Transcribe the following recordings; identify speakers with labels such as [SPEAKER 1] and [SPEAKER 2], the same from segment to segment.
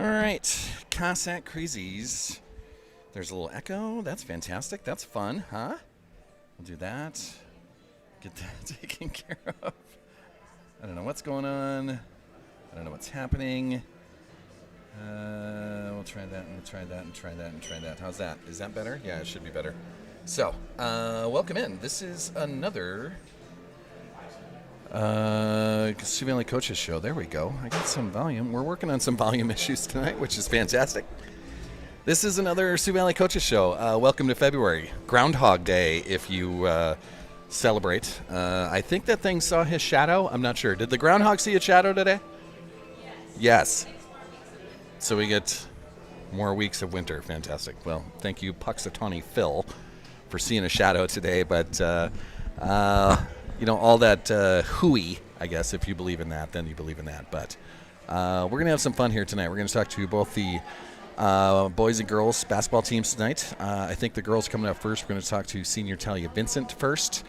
[SPEAKER 1] right, Cossack Crazies. There's a little echo. That's fantastic. That's fun, huh? We'll do that. Get that taken care of. I don't know what's going on. I don't know what's happening. We'll try that, and we'll try that, and try that, and try that. How's that? Is that better? Yeah, it should be better. So, welcome in. This is another Sioux Valley Coaches Show. There we go. I got some volume. We're working on some volume issues tonight, which is fantastic. This is another Sioux Valley Coaches Show. Welcome to February. Groundhog Day, if you celebrate. I think that thing saw his shadow. I'm not sure. Did the groundhog see a shadow today? Yes. So we get more weeks of winter. Fantastic. Well, thank you, Puxatawny Phil, for seeing a shadow today. But, all that hooey, I guess, if you believe in that, then you believe in that. But we're going to have some fun here tonight. We're going to talk to both the boys and girls basketball teams tonight. I think the girls coming up first. We're going to talk to senior Talia Vincent first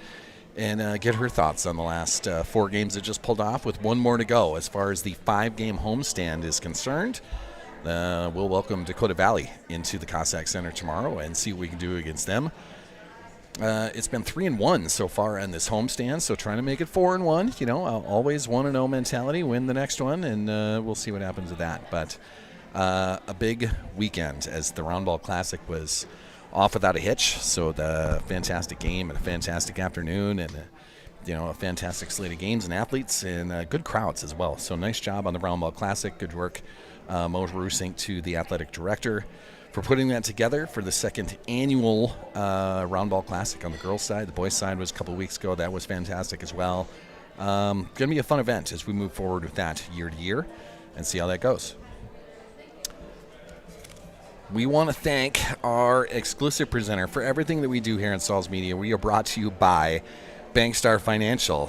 [SPEAKER 1] and get her thoughts on the last 4 games that just pulled off, with one more to go as far as the 5-game homestand is concerned. We'll welcome Dakota Valley into the Cossack Center tomorrow and see what we can do against them. It's been 3-1 so far on this homestand, so trying to make it 4-1. Always 1-0 mentality, win the next one, and we'll see what happens with that. But a big weekend as the Roundball Classic was off without a hitch. So the fantastic game and a fantastic afternoon, and a fantastic slate of games and athletes and good crowds as well. So nice job on the Roundball Classic. Good work, Mo Rusink, to the athletic director, for putting that together for the second annual Roundball Classic on the girls' side. The boys' side was a couple of weeks ago. That was fantastic as well. Going to be a fun event as we move forward with that year to year and see how that goes. We want to thank our exclusive presenter for everything that we do here in Sauls Media. We are brought to you by Bankstar Financial.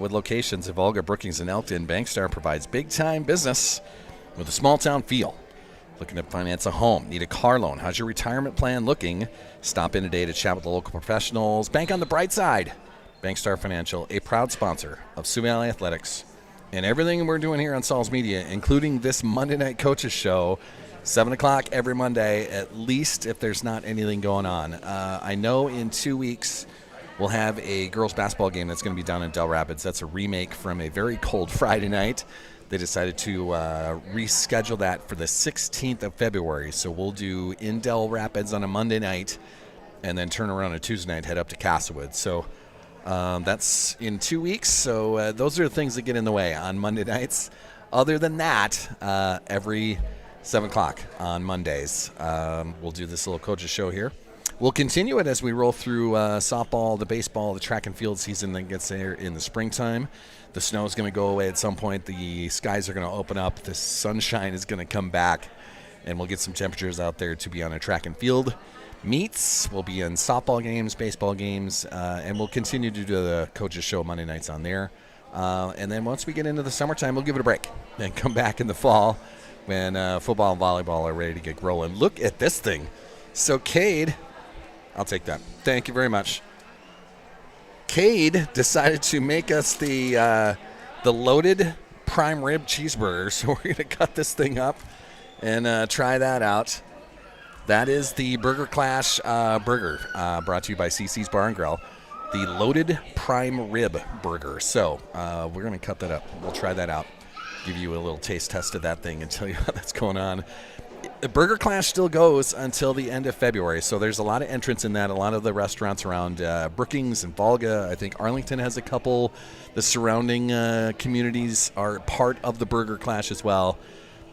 [SPEAKER 1] With locations in Volga, Brookings, and Elkton, Bankstar provides big-time business with a small-town feel. Looking to finance a home? Need a car loan? How's your retirement plan looking? Stop in today to chat with the local professionals. Bank on the bright side. Bankstar Financial, a proud sponsor of Sioux Valley Athletics and everything we're doing here on Sauls Media, including this Monday Night Coaches Show, 7 o'clock every Monday, at least if there's not anything going on. I know in 2 weeks we'll have a girls basketball game that's going to be down in Del Rapids. That's a remake from a very cold Friday night. They decided to reschedule that for the 16th of February. So we'll do in Del Rapids on a Monday night and then turn around on a Tuesday night, head up to Castlewood. So that's in 2 weeks. So those are the things that get in the way on Monday nights. Other than that, every 7 o'clock on Mondays, we'll do this little coaches show here. We'll continue it as we roll through softball, the baseball, the track and field season that gets there in the springtime. The snow is going to go away at some point. The skies are going to open up. The sunshine is going to come back, and we'll get some temperatures out there to be on a track and field meets. We'll be in softball games, baseball games, and we'll continue to do the coaches show Monday nights on there. And then once we get into the summertime, we'll give it a break and come back in the fall when football and volleyball are ready to get rolling. Look at this thing. So Cade, I'll take that. Thank you very much. Cade decided to make us the loaded prime rib cheeseburger. So we're going to cut this thing up and try that out. That is the Burger Clash burger brought to you by CC's Bar and Grill. The loaded prime rib burger. So we're going to cut that up. We'll try that out. Give you a little taste test of that thing and tell you how that's going on. The Burger Clash still goes until the end of February, so there's a lot of entrants in that. A lot of the restaurants around Brookings and Volga, I think Arlington has a couple. The surrounding communities are part of the Burger Clash as well.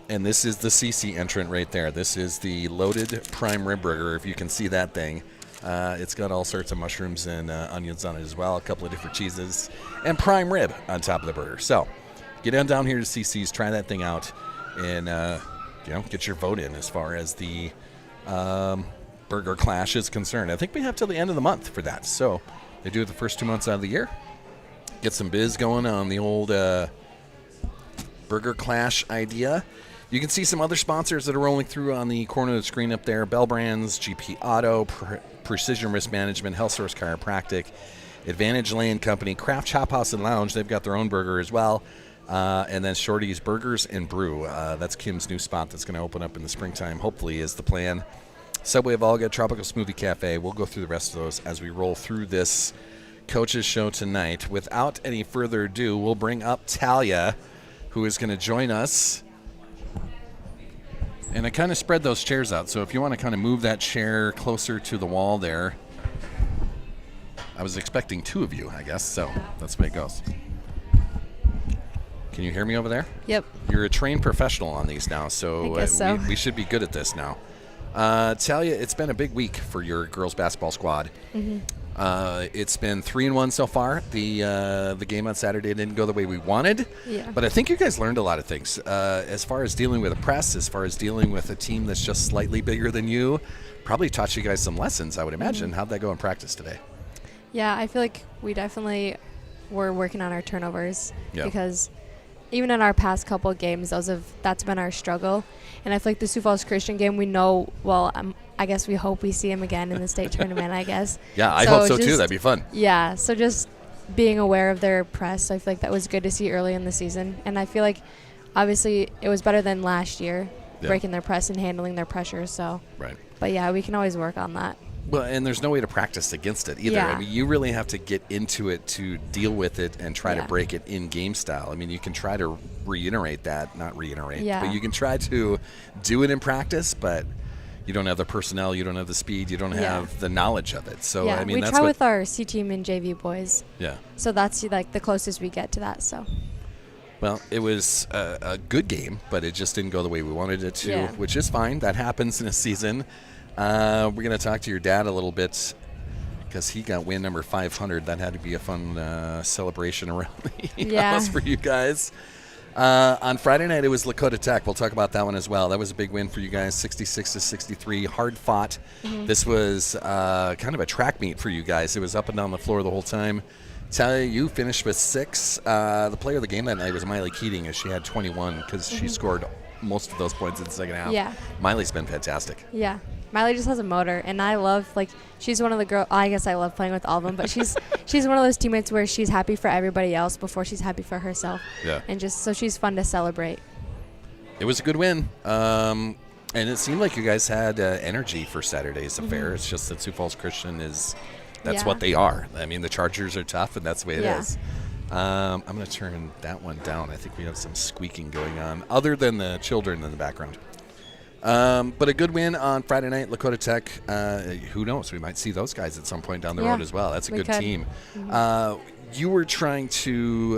[SPEAKER 1] And this is the CC entrant right there. This is the loaded prime rib burger, if you can see that thing. It's got all sorts of mushrooms and onions on it as well, a couple of different cheeses, and prime rib on top of the burger. So get on down here to CC's, try that thing out, and get your vote in as far as the Burger Clash is concerned. I think we have till the end of the month for that. So they do it the first 2 months out of the year. Get some biz going on the old Burger Clash idea. You can see some other sponsors that are rolling through on the corner of the screen up there. Bell Brands, GP Auto, Precision Risk Management, Health Source Chiropractic, Advantage Lane Company, Craft Chop House and Lounge. They've got their own burger as well. And then Shorty's Burgers and Brew. That's Kim's new spot that's going to open up in the springtime, hopefully, is the plan. Subway of Olga, Tropical Smoothie Cafe. We'll go through the rest of those as we roll through this coaches show tonight. Without any further ado, we'll bring up Talia, who is going to join us. And I kind of spread those chairs out, so if you want to kind of move that chair closer to the wall there. I was expecting 2 of you, I guess, so that's the way it goes. Can you hear me over there?
[SPEAKER 2] Yep.
[SPEAKER 1] You're a trained professional on these now, so,
[SPEAKER 2] I guess so.
[SPEAKER 1] We should be good at this now. Talia, it's been a big week for your girls basketball squad.
[SPEAKER 2] Mm-hmm.
[SPEAKER 1] It's been 3-1 so far. The game on Saturday didn't go the way we wanted, but I think you guys learned a lot of things as far as dealing with a press, as far as dealing with a team that's just slightly bigger than you. Probably taught you guys some lessons, I would imagine. How'd that go in practice today?
[SPEAKER 2] Yeah, I feel like we definitely were working on our turnovers because even in our past couple of games, that's been our struggle. And I feel like the Sioux Falls Christian game, we know, I guess we hope we see him again in the state tournament, I guess.
[SPEAKER 1] Yeah, I hope so too. That'd be fun.
[SPEAKER 2] Yeah, so just being aware of their press, I feel like that was good to see early in the season. And I feel like, obviously, it was better than last year, breaking their press and handling their pressure. So,
[SPEAKER 1] right.
[SPEAKER 2] But yeah, we can always work on that.
[SPEAKER 1] Well, and there's no way to practice against it either.
[SPEAKER 2] Yeah.
[SPEAKER 1] I mean, you really have to get into it to deal with it and try to break it in game style. I mean, you can try to but you can try to do it in practice, but you don't have the personnel, you don't have the speed, you don't have the knowledge of it. So, I mean,
[SPEAKER 2] we
[SPEAKER 1] that's
[SPEAKER 2] try with our C team and JV boys.
[SPEAKER 1] Yeah.
[SPEAKER 2] So that's like the closest we get to that. So.
[SPEAKER 1] Well, it was a good game, but it just didn't go the way we wanted it to, which is fine. That happens in a season. We're going to talk to your dad a little bit because he got win number 500. That had to be a fun celebration around the house for you guys. On Friday night, it was Lakota Tech. We'll talk about that one as well. That was a big win for you guys, 66-63, hard fought. Mm-hmm. This was kind of a track meet for you guys. It was up and down the floor the whole time. Talia, you finished with 6. The player of the game that night was Miley Keating, as she had 21 because she scored most of those points in the second half.
[SPEAKER 2] Yeah.
[SPEAKER 1] Miley's been fantastic.
[SPEAKER 2] Yeah. Miley just has a motor, and I love, she's one of the girls, I guess I love playing with all of them, but she's one of those teammates where she's happy for everybody else before she's happy for herself. Yeah. And just, so she's fun to celebrate. It
[SPEAKER 1] was a good win. And it seemed like you guys had energy for Saturday's affair. It's just that Sioux Falls Christian that's what they are. I mean, the Chargers are tough, and that's the way it is. I'm going to turn that one down. I think we have some squeaking going on, other than the children in the background. But a good win on Friday night, Lakota Tech. Who knows? We might see those guys at some point down the road as well. That's a good team. You were trying to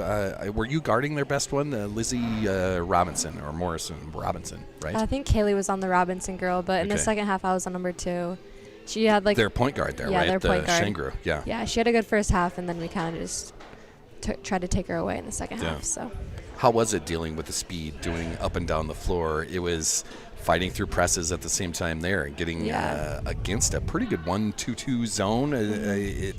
[SPEAKER 1] were you guarding their best one, Lizzie Robinson or Morrison Robinson, right?
[SPEAKER 2] I think Kaylee was on the Robinson girl, but in the second half I was on number 2. She had their
[SPEAKER 1] point guard there, right?
[SPEAKER 2] Their point guard.
[SPEAKER 1] Shangru,
[SPEAKER 2] Yeah, she had a good first half, and then we kind of just tried to take her away in the second half. So,
[SPEAKER 1] how was it dealing with the speed, doing up and down the floor? It was fighting through presses at the same time there and getting against a pretty good 1-2-2 zone.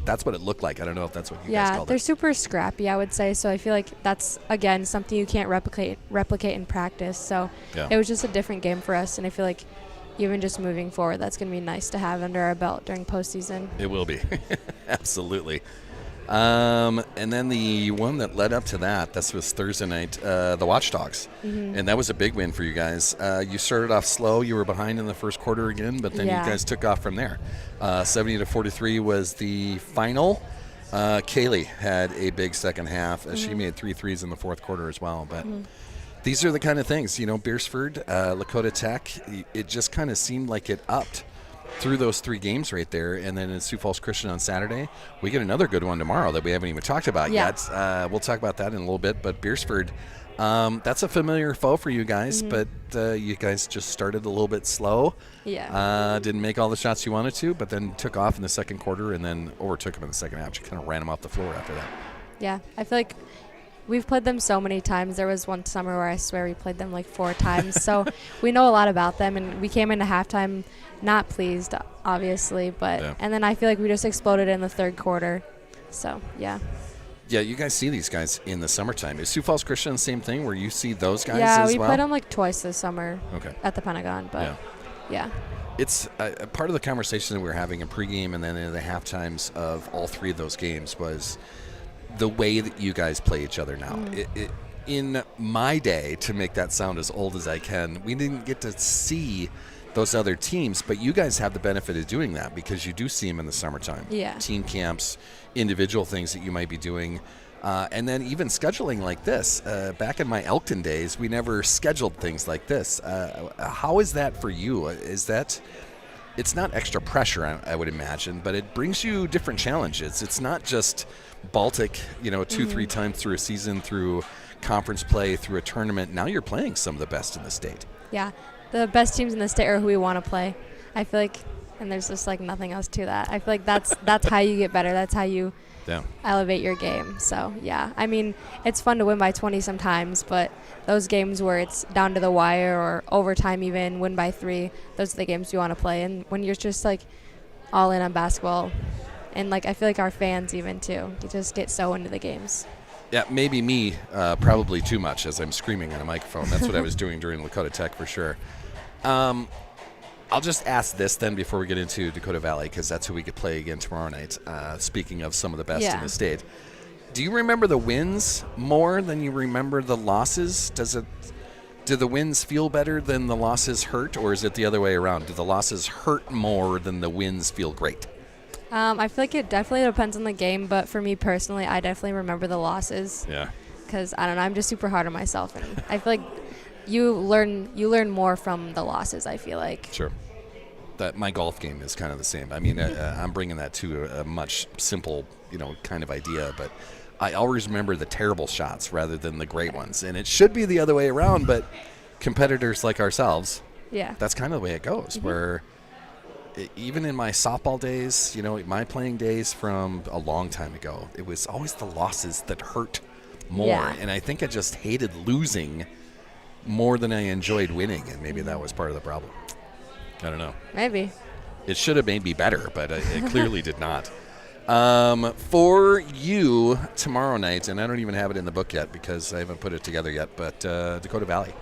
[SPEAKER 1] That's what it looked like. I don't know if that's what you guys called it.
[SPEAKER 2] They're super scrappy, I would say. So I feel like that's, again, something you can't replicate in practice. So it was just a different game for us, and I feel like even just moving forward, that's going to be nice to have under our belt during postseason.
[SPEAKER 1] It will be. Absolutely. And then the one that led up to that, this was Thursday night, the Watchdogs. And that was a big win for you guys. You started off slow. You were behind in the first quarter again, but then you guys took off from there. 70-43 was the final. Kaylee had a big second half. She made 3 threes in the fourth quarter as well. But these are the kind of things, Beersford, Lakota Tech, it just kind of seemed like it upped through those 3 games right there. And then in Sioux Falls Christian on Saturday, we get another good one tomorrow that we haven't even talked about yet. We'll talk about that in a little bit. But Beersford, that's a familiar foe for you guys, but you guys just started a little bit slow. Didn't make all the shots you wanted to, but then took off in the second quarter and then overtook them in the second half. You kind of ran them off the floor after that.
[SPEAKER 2] Yeah, I feel like we've played them so many times. There was one summer where I swear we played them like 4 times. So we know a lot about them, and we came into halftime not pleased, obviously, but and then I feel like we just exploded in the third quarter. So, yeah, you guys see these guys in the summertime. Is Sioux Falls Christian the same thing where you see those guys as well? Yeah, we played them like twice this summer at the Pentagon, but
[SPEAKER 1] It's part of the conversation that we were having in pregame and then in the half times of all 3 of those games was the way that you guys play each other now. in my day, to make that sound as old as I can, we didn't get to see those other teams, but you guys have the benefit of doing that because you do see them in the summertime.
[SPEAKER 2] Yeah.
[SPEAKER 1] Team camps, individual things that you might be doing. And then even scheduling like this. Back in my Elkton days, we never scheduled things like this. How is that for you? It's not extra pressure, I would imagine, but it brings you different challenges. It's not just Baltic, 2-3 times through a season, through conference play, through a tournament. Now you're playing some of the best in the state.
[SPEAKER 2] Yeah. The best teams in the state are who we want to play. I feel like, and there's just like nothing else to that. I feel like that's how you get better. That's how you elevate your game. So, yeah. I mean, it's fun to win by 20 sometimes, but those games where it's down to the wire or overtime even, win by 3, those are the games you want to play. And when you're just like all in on basketball, and like I feel like our fans even too, you just get so into the games.
[SPEAKER 1] Yeah, maybe me, probably too much as I'm screaming on a microphone. That's what I was doing during Lakota Tech for sure. I'll just ask this then before we get into Dakota Valley, because that's who we could play again tomorrow night, speaking of some of the best in the state. Do you remember the wins more than you remember the losses? Do the wins feel better than the losses hurt, or is it the other way around? Do the losses hurt more than the wins feel great?
[SPEAKER 2] I feel like it definitely depends on the game, but for me personally, I definitely remember the losses.
[SPEAKER 1] Yeah.
[SPEAKER 2] Because, I don't know, I'm just super hard on myself, and I feel like you learn more from the losses, I feel like.
[SPEAKER 1] Sure. My golf game is kind of the same. I mean, I'm bringing that to a much simple, kind of idea, but I always remember the terrible shots rather than the great ones. And it should be the other way around, but competitors like ourselves, that's kind of the way it goes, where even in my softball days, my playing days from a long time ago, it was always the losses that hurt more.
[SPEAKER 2] Yeah.
[SPEAKER 1] And I think I just hated losing more than I enjoyed winning, and maybe that was part of the problem. I don't know.
[SPEAKER 2] Maybe.
[SPEAKER 1] It should have made me better, but it clearly did not. For you tomorrow night, and I don't even have it in the book yet because I haven't put it together yet, but Dakota Valley.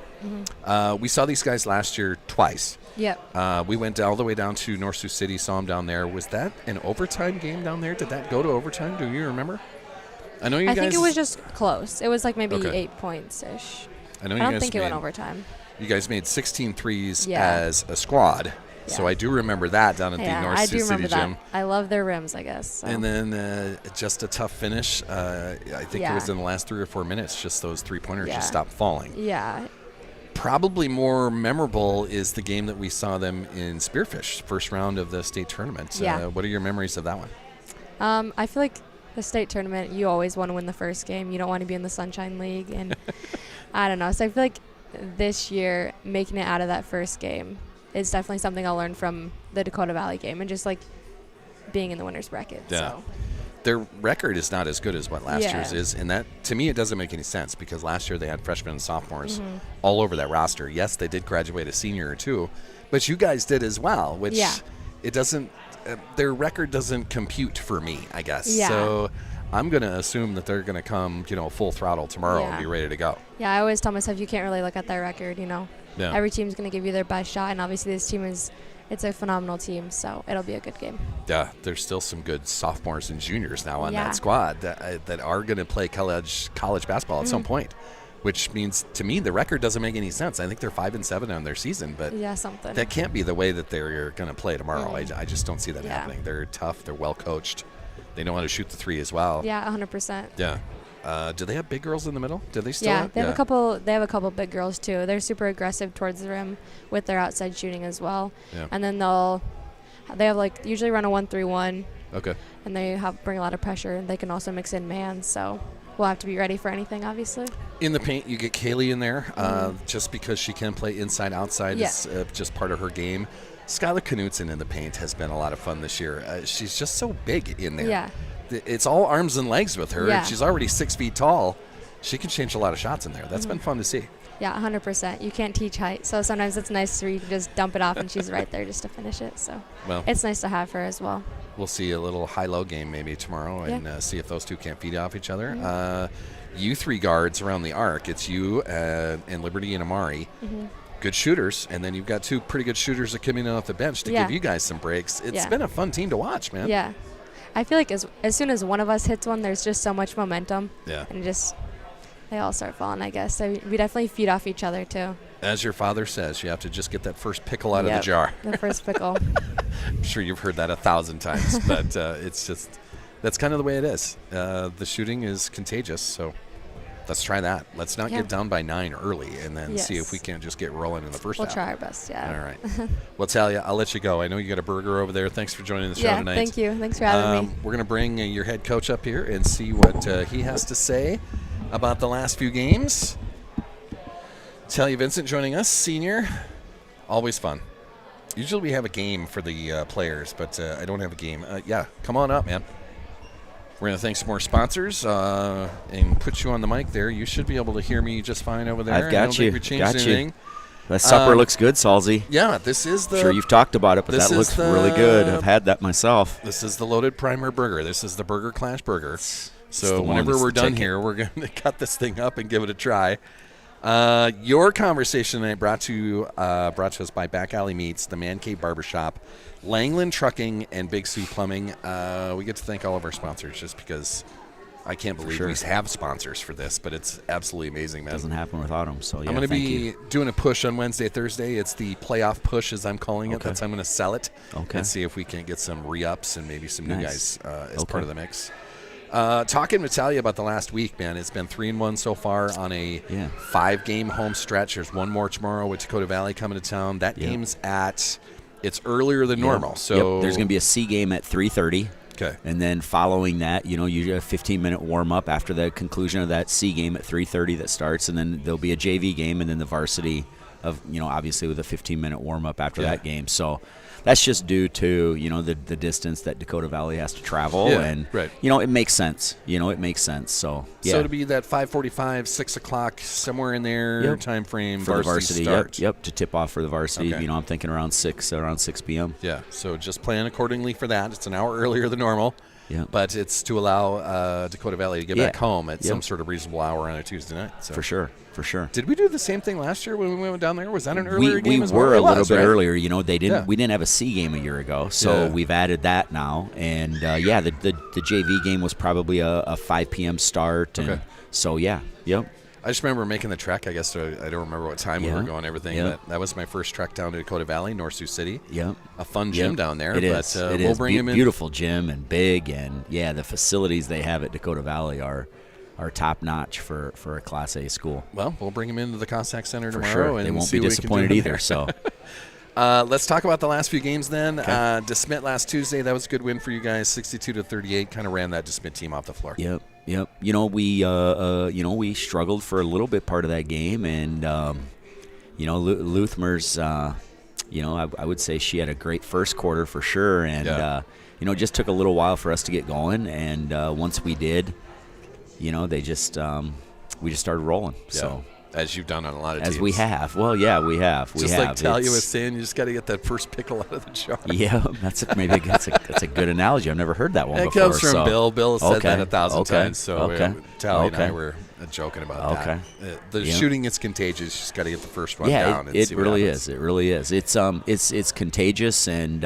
[SPEAKER 1] We saw these guys last year twice.
[SPEAKER 2] Yep.
[SPEAKER 1] We went all the way down to North Sioux City, saw them down there. Was that an overtime game down there? Did that go to overtime? Do you remember? I
[SPEAKER 2] think it was just close. It was like maybe 8 points-ish.
[SPEAKER 1] I
[SPEAKER 2] don't think it went overtime.
[SPEAKER 1] You guys made 16 threes as a squad. Yeah. So I do remember that down at the North Sioux City gym.
[SPEAKER 2] I love their rims, I guess. So.
[SPEAKER 1] And then just a tough finish. I think it was in the last 3 or 4 minutes, just those three-pointers just stopped falling.
[SPEAKER 2] Yeah.
[SPEAKER 1] Probably more memorable is the game that we saw them in Spearfish, first round of the state tournament.
[SPEAKER 2] Yeah.
[SPEAKER 1] What are your memories of that one?
[SPEAKER 2] I feel like the state tournament, you always want to win the first game. You don't want to be in the Sunshine League. And I don't know. So I feel like this year, making it out of that first game is definitely something I'll learn from the Dakota Valley game and just like being in the winner's bracket.
[SPEAKER 1] Yeah.
[SPEAKER 2] So.
[SPEAKER 1] Their record is not as good as what last year's is, and that, to me, it doesn't make any sense because last year they had freshmen and sophomores all over that roster. Yes, they did graduate a senior or two, but you guys did as well, which it doesn't their record doesn't compute for me, I guess.
[SPEAKER 2] Yeah.
[SPEAKER 1] So I'm going to assume that they're going to come, full throttle tomorrow and be ready to go.
[SPEAKER 2] Yeah, I always tell myself you can't really look at their record, Yeah. Every team's going to give you their best shot, and obviously this team it's a phenomenal team, so it'll be a good game.
[SPEAKER 1] Yeah, there's still some good sophomores and juniors now on that squad that are going to play college basketball at some point, which means to me the record doesn't make any sense. I think they're 5-7 on their season, but
[SPEAKER 2] something
[SPEAKER 1] that can't be the way that they're going to play tomorrow. I just don't see that happening. They're tough. They're well coached. They know how to shoot the three as well.
[SPEAKER 2] Yeah, 100%.
[SPEAKER 1] Yeah. Do they have big girls in the middle? Do they still?
[SPEAKER 2] Yeah, they have a couple. They have a couple big girls too. They're super aggressive towards the rim with their outside shooting as well. Yeah. And then they have like usually run a 1-3-1.
[SPEAKER 1] Okay. And
[SPEAKER 2] they bring a lot of pressure. They can also mix in man. So we'll have to be ready for anything, obviously.
[SPEAKER 1] In the paint, you get Kaylee in there just because she can play inside outside. It's just part of her game. Skylar Knutson in the paint has been a lot of fun this year. She's just so big in there. Yeah. It's all arms and legs with her. Yeah. She's already 6 feet tall. She can change a lot of shots in there. That's been fun to see.
[SPEAKER 2] Yeah, 100%. You can't teach height. So sometimes it's nice to just dump it off and she's right there just to finish it. So it's nice to have her as well.
[SPEAKER 1] We'll see a little high-low game maybe tomorrow and see if those two can't feed off each other. You three guards around the arc. It's you and Liberty and Amari. Good shooters. And then you've got two pretty good shooters that come in off the bench to give you guys some breaks. It's been a fun team to watch, man.
[SPEAKER 2] Yeah. I feel like as soon as one of us hits one, there's just so much momentum.
[SPEAKER 1] Yeah.
[SPEAKER 2] And it they all start falling, I guess. So we definitely feed off each other, too.
[SPEAKER 1] As your father says, you have to just get that first pickle out of the jar.
[SPEAKER 2] The first pickle.
[SPEAKER 1] I'm sure you've heard that 1,000 times, but it's just, that's kind of the way it is. The shooting is contagious, so let's try that. Let's not get down by 9 early and then see if we can't just get rolling in the first half.
[SPEAKER 2] We'll try our best,
[SPEAKER 1] All right. Well, Talia, I'll let you go. I know you got a burger over there. Thanks for joining the show tonight.
[SPEAKER 2] Yeah, thank you. Thanks for having me.
[SPEAKER 1] We're going to bring your head coach up here and see what he has to say about the last few games. Talia Vincent joining us, senior. Always fun. Usually we have a game for the players, but I don't have a game. Come on up, man. We're going to thank some more sponsors and put you on the mic there. You should be able to hear me just fine over there.
[SPEAKER 3] I've got
[SPEAKER 1] I don't
[SPEAKER 3] you.
[SPEAKER 1] think we changed anything.
[SPEAKER 3] That supper looks good, Salzy.
[SPEAKER 1] Yeah, this is the...
[SPEAKER 3] I'm sure you've talked about it, but that looks really good. I've had that myself.
[SPEAKER 1] This is the Loaded Primer Burger. This is the Burger Clash Burger. So whenever we're done here, we're going to cut this thing up and give it a try. Your conversation tonight brought to us by Back Alley Meats, the Man Cave Barbershop, Langland Trucking, and Big Sioux Plumbing. We get to thank all of our sponsors just because I can't believe we have sponsors for this, but it's absolutely amazing, man.
[SPEAKER 3] It doesn't happen without them. So yeah,
[SPEAKER 1] I'm going to be doing a push on Wednesday, Thursday. It's the playoff push, as I'm calling it. That's how I'm going to sell it and see if we can get some re-ups and maybe some new guys as part of the mix. Talking with Talia about the last week, man, it's been 3-1 so far on a 5-game home stretch. There's one more tomorrow with Dakota Valley coming to town. That game's it's earlier than normal. So
[SPEAKER 3] there's going to be a C game at 3:30.
[SPEAKER 1] Okay.
[SPEAKER 3] And then following that, you have a 15-minute warm-up after the conclusion of that C game at 3:30 that starts, and then there'll be a JV game, and then the varsity of, obviously with a 15-minute warm-up after that game. So that's just due to, the distance that Dakota Valley has to travel. And, it makes sense. It makes sense. So,
[SPEAKER 1] So to be that 5:45, 6 o'clock, somewhere in there time frame
[SPEAKER 3] for the varsity
[SPEAKER 1] start.
[SPEAKER 3] Yep, to tip off for the varsity. I'm thinking around 6 p.m.
[SPEAKER 1] Yeah, so just plan accordingly for that. It's an hour earlier than normal.
[SPEAKER 3] Yeah.
[SPEAKER 1] But it's to allow Dakota Valley to get back home at some sort of reasonable hour on a Tuesday night. So.
[SPEAKER 3] For sure. Did
[SPEAKER 1] we do the same thing last year when we went down there? Was that an earlier game as well?
[SPEAKER 3] We were a little bit earlier. They didn't. We didn't have a C game a year ago, so we've added that now. And the JV game was probably a 5 p.m. start. And so
[SPEAKER 1] I just remember making the trek. I guess I don't remember what time we were going. Everything. That was my first trek down to Dakota Valley, North Sioux City. A fun gym down there.
[SPEAKER 3] It is.
[SPEAKER 1] We'll bring him in.
[SPEAKER 3] Beautiful gym and big, and the facilities they have at Dakota Valley are top notch for a Class A school.
[SPEAKER 1] Well, we'll bring them into the Cossack Center tomorrow.
[SPEAKER 3] Sure.
[SPEAKER 1] And
[SPEAKER 3] they won't be disappointed either. So.
[SPEAKER 1] Let's talk about the last few games then. DeSmet last Tuesday, that was a good win for you guys, 62-38. Kind of ran that DeSmet team off the floor.
[SPEAKER 3] Yep. We struggled for a little bit part of that game, and Luthmer's, I would say she had a great first quarter for sure, and it just took a little while for us to get going, and once we did, we just started rolling.
[SPEAKER 1] Yeah.
[SPEAKER 3] So.
[SPEAKER 1] As you've done on a lot of teams.
[SPEAKER 3] As we have. Well, yeah, we have.
[SPEAKER 1] Just like Talia was saying, you just got to get that first pickle out of the jar.
[SPEAKER 3] Yeah, that's a good analogy. I've never heard that one before.
[SPEAKER 1] It comes from Bill. Bill has said that 1,000 times. So Talia and I were joking about that. The shooting is contagious. You just got to get the first one down.
[SPEAKER 3] It really is. It really is. It's contagious, and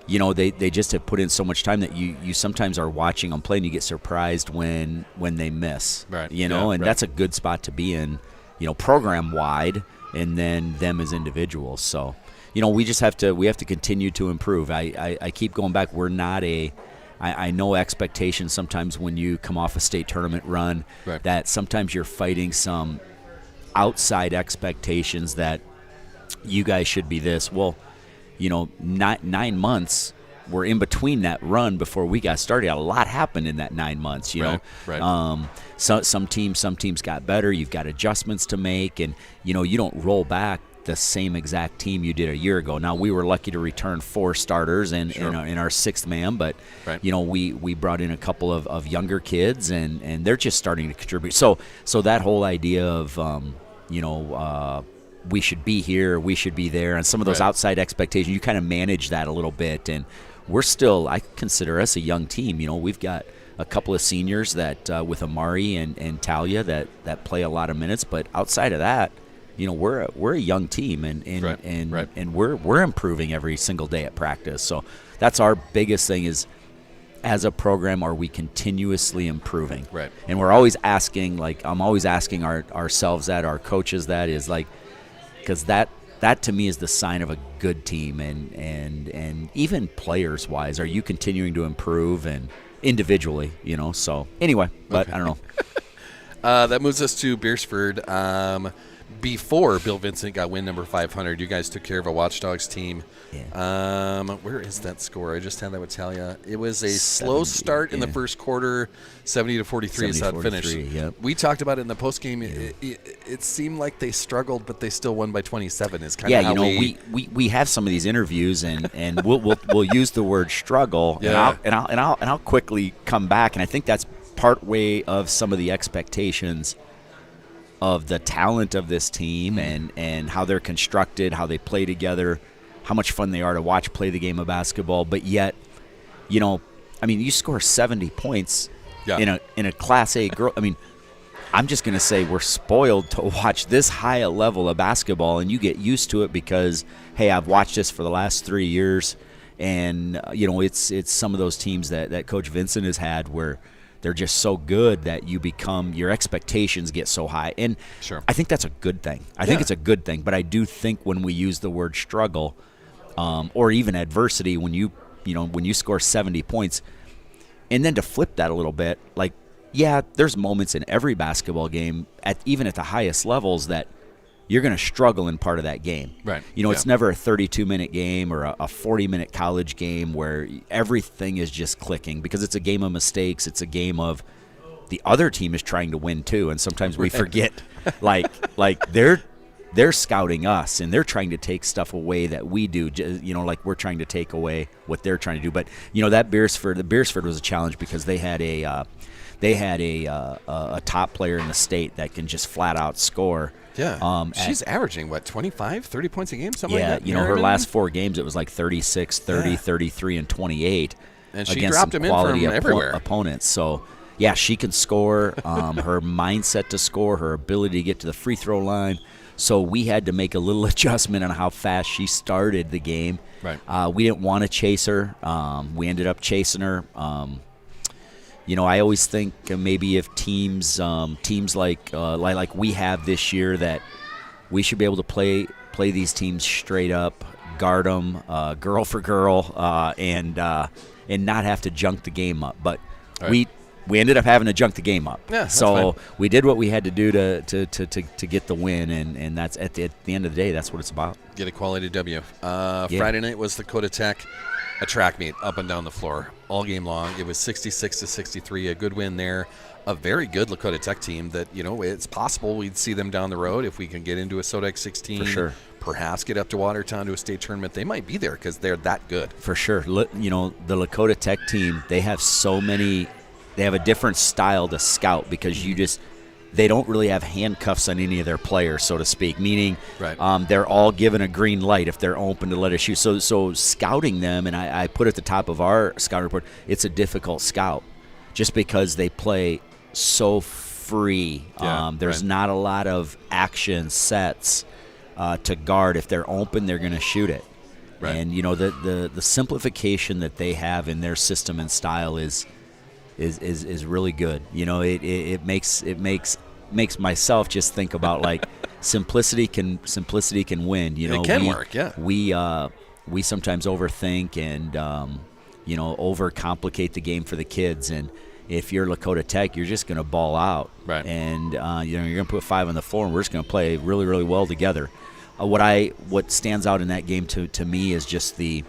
[SPEAKER 3] they just have put in so much time that you sometimes are watching them play and you get surprised when they miss.
[SPEAKER 1] Right.
[SPEAKER 3] And that's a good spot to be in, program wide, and then them as individuals. So, we just have to continue to improve. I keep going back. We're not I know expectations sometimes when you come off a state tournament run that sometimes you're fighting some outside expectations that you guys should be this. Well, 9 months were in between that run before we got started. A lot happened in that 9 months, So some teams got better. You've got adjustments to make, and you don't roll back the same exact team you did a year ago. Now, we were lucky to return 4 starters in our 6th man, but we brought in a couple of younger kids, and they're just starting to contribute. So that whole idea of we should be here, we should be there, and some of those outside expectations, you kind of manage that a little bit. And we're still, I consider us a young team. We've got a couple of seniors that with Amari and Talia that play a lot of minutes, but outside of that, we're a young team, and we're improving every single day at practice. So that's our biggest thing is as a program, are we continuously improving?
[SPEAKER 1] Right.
[SPEAKER 3] And we're always asking, like, I'm always asking ourselves that, our coaches that, is like, because that to me is the sign of a good team, and even players wise, are you continuing to improve and individually, so anyway, but I don't know.
[SPEAKER 1] That moves us to Beersford. Before Bill Vincent got win number 500, you guys took care of a Watchdogs team.
[SPEAKER 3] Yeah.
[SPEAKER 1] Where is that score? I just had that with Talia. It was a slow start in the first quarter, 70-43 is how it finished.
[SPEAKER 3] Yep.
[SPEAKER 1] We talked about it in the postgame. It seemed like they struggled, but they still won by 27. Is kind of how
[SPEAKER 3] we have some of these interviews, and we'll use the word struggle,
[SPEAKER 1] yeah.
[SPEAKER 3] and I'll quickly come back, and I think that's part way of some of the expectations of the talent of this team, and how they're constructed, how they play together, how much fun they are to watch play the game of basketball. But yet, you score 70 points in a Class A girl. I mean, I'm just going to say we're spoiled to watch this high a level of basketball, and you get used to it because, hey, I've watched this for the last 3 years, and it's some of those teams that Coach Vincent has had where they're just so good that your expectations get so high. And
[SPEAKER 1] sure.
[SPEAKER 3] I think that's a good thing. I think it's a good thing. But I do think when we use the word struggle, or even adversity, when you score 70 points, and then to flip that a little bit, like, yeah, there's moments in every basketball game, even at the highest levels, that you're going to struggle in part of that game.
[SPEAKER 1] Right.
[SPEAKER 3] It's never a 32-minute game or a 40-minute college game where everything is just clicking, because it's a game of mistakes. It's a game of the other team is trying to win too, and sometimes we forget, like they're scouting us, and they're trying to take stuff away that we do, like we're trying to take away what they're trying to do. But that Beersford was a challenge because they had a top player in the state that can just flat out score.
[SPEAKER 1] Yeah. She's averaging, 25, 30 points a game, something like that?
[SPEAKER 3] Yeah, her last 4 games, it was like 36, 30, 33, and 28.
[SPEAKER 1] And she
[SPEAKER 3] against
[SPEAKER 1] dropped
[SPEAKER 3] some
[SPEAKER 1] them
[SPEAKER 3] quality
[SPEAKER 1] in from everywhere.
[SPEAKER 3] Opponents. So, yeah, she can score. Her mindset to score, her ability to get to the free throw line. So we had to make a little adjustment on how fast she started the game.
[SPEAKER 1] Right.
[SPEAKER 3] We didn't want to chase her. We ended up chasing her. I always think maybe if teams like we have this year, that we should be able to play these teams straight up, guard them, girl for girl, and not have to junk the game up. But right. we ended up having to junk the game up.
[SPEAKER 1] Yeah,
[SPEAKER 3] so we did what we had to do to get the win, and that's at the end of the day, that's what it's about.
[SPEAKER 1] Get a quality W. Friday night was Lakota Tech. A track meet up and down the floor all game long. It was 66-63, a good win there. A very good Lakota Tech team that, it's possible we'd see them down the road if we can get into a Sodex 16.
[SPEAKER 3] For sure.
[SPEAKER 1] Perhaps get up to Watertown to a state tournament. They might be there because they're that good.
[SPEAKER 3] For sure. The Lakota Tech team, they have a different style to scout, because they don't really have handcuffs on any of their players, so to speak, meaning
[SPEAKER 1] right.
[SPEAKER 3] They're all given a green light if they're open to let us shoot. So scouting them, and I put at the top of our scout report, it's a difficult scout just because they play so free.
[SPEAKER 1] Yeah,
[SPEAKER 3] there's not a lot of action sets to guard. If they're open, they're going to shoot it.
[SPEAKER 1] Right.
[SPEAKER 3] And, the simplification that they have in their system and style is really good. It makes myself just think about, like, simplicity can win.
[SPEAKER 1] It can work. Yeah.
[SPEAKER 3] We sometimes overthink and overcomplicate the game for the kids, and if you're Lakota Tech, you're just going to ball out.
[SPEAKER 1] Right.
[SPEAKER 3] And you're going to put 5 on the floor, and we're just going to play really, really well together. What stands out in that game to me is just the.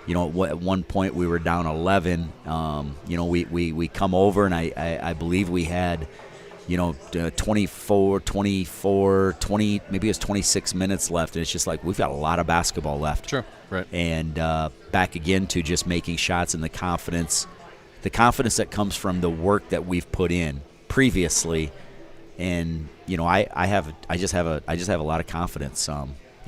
[SPEAKER 3] At one point we were down 11. We come over, and I believe we had, 24, 20, maybe it was 26 minutes left, and it's just like we've got a lot of basketball left.
[SPEAKER 1] Sure, right.
[SPEAKER 3] And back again to just making shots, and the confidence that comes from the work that we've put in previously, and I just have a lot of confidence.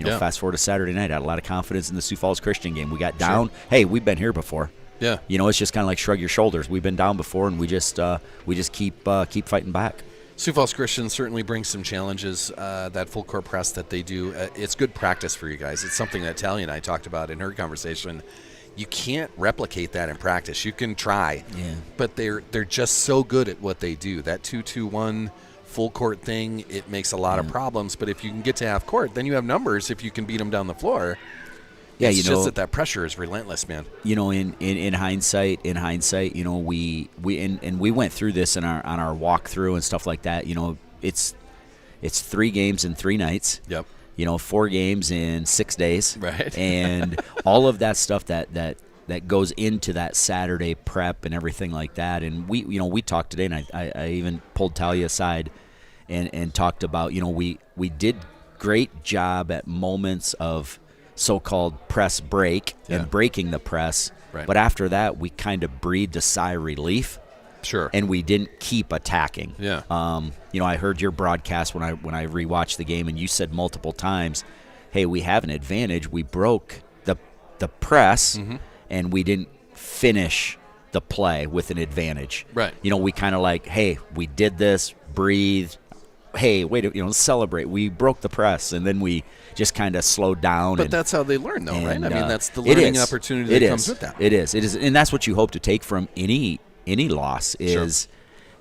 [SPEAKER 3] Fast forward to Saturday night, I had a lot of confidence in the Sioux Falls Christian game. We got down. Sure. Hey, we've been here before.
[SPEAKER 1] Yeah.
[SPEAKER 3] It's just kind of like shrug your shoulders. We've been down before, and we just keep fighting back.
[SPEAKER 1] Sioux Falls Christian certainly brings some challenges. That full court press that they do, it's good practice for you guys. It's something that Talia and I talked about in her conversation. You can't replicate that in practice. You can try,
[SPEAKER 3] Yeah.
[SPEAKER 1] but they're just so good at what they do. That 2-2-1 full court thing, it makes a lot of problems. But if you can get to half court, then you have numbers. If you can beat them down the floor,
[SPEAKER 3] Yeah,
[SPEAKER 1] it's just that pressure is relentless, man.
[SPEAKER 3] In hindsight, we went through this on our walkthrough and stuff like that. It's 3 games in 3 nights.
[SPEAKER 1] Yep.
[SPEAKER 3] 4 games in 6 days.
[SPEAKER 1] Right.
[SPEAKER 3] And all of that stuff that goes into that Saturday prep and everything like that. And we talked today, and I even pulled Talia aside and talked about, we did great job at moments of so-called press break and breaking the press.
[SPEAKER 1] Right.
[SPEAKER 3] But after that, we kind of breathed a sigh of relief.
[SPEAKER 1] Sure.
[SPEAKER 3] And we didn't keep attacking.
[SPEAKER 1] Yeah.
[SPEAKER 3] I heard your broadcast when I rewatched the game, and you said multiple times, "Hey, we have an advantage. We broke the press, and we didn't finish the play with an advantage."
[SPEAKER 1] Right.
[SPEAKER 3] We kind of like, "Hey, we did this. Breathe. Hey, wait, let's celebrate. We broke the press, and then we just kind of slowed down."
[SPEAKER 1] But that's how they learn, though, right? I mean, that's the
[SPEAKER 3] it
[SPEAKER 1] learning
[SPEAKER 3] is.
[SPEAKER 1] opportunity that comes with that.
[SPEAKER 3] It is, and that's what you hope to take from any loss is,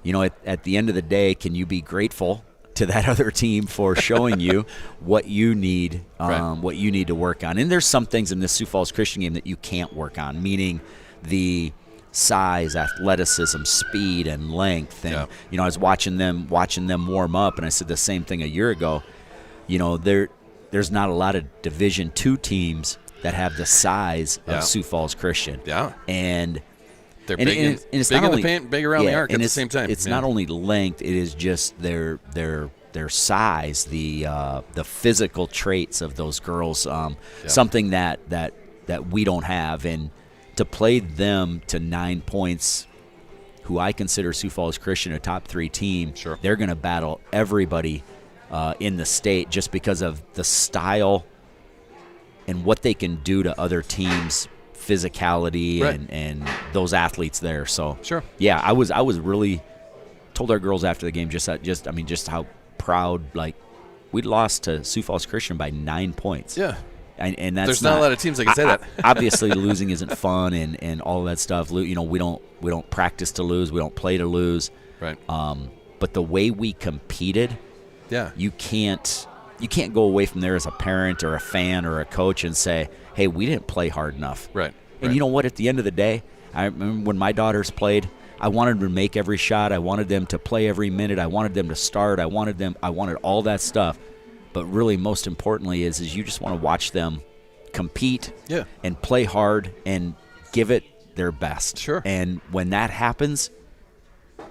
[SPEAKER 3] at the end of the day, can you be grateful to that other team for showing you what you need, what you need to work on. And there's some things in this Sioux Falls Christian game that you can't work on, meaning the size, athleticism, speed, and length. And I was watching them warm up, and I said the same thing a year ago. There's not a lot of Division II teams that have the size of Sioux Falls Christian.
[SPEAKER 1] Yeah,
[SPEAKER 3] and
[SPEAKER 1] they're big,
[SPEAKER 3] it's
[SPEAKER 1] big
[SPEAKER 3] not
[SPEAKER 1] in
[SPEAKER 3] only,
[SPEAKER 1] the paint, big around the arc at the same time.
[SPEAKER 3] It's not only length; it is just their size, the physical traits of those girls. Something that we don't have, and to play them to 9 points, who I consider Sioux Falls Christian a top 3 team.
[SPEAKER 1] Sure.
[SPEAKER 3] They're going to battle everybody in the state just because of the style and what they can do to other teams. Physicality and those athletes there. So
[SPEAKER 1] sure.
[SPEAKER 3] Yeah, I was really told our girls after the game just how proud, like, we'd lost to Sioux Falls Christian by 9 points.
[SPEAKER 1] Yeah.
[SPEAKER 3] And that's
[SPEAKER 1] there's not a lot of teams that can say that.
[SPEAKER 3] Obviously, losing isn't fun and all of that stuff. We don't practice to lose. We don't play to lose.
[SPEAKER 1] Right.
[SPEAKER 3] But the way we competed, you can't go away from there as a parent or a fan or a coach and say, hey, we didn't play hard enough.
[SPEAKER 1] Right.
[SPEAKER 3] And you know what? At the end of the day, I remember when my daughters played, I wanted them to make every shot. I wanted them to play every minute. I wanted them to start. I wanted all that stuff. But really, most importantly, is you just want to watch them compete and play hard and give it their best.
[SPEAKER 1] Sure.
[SPEAKER 3] And when that happens,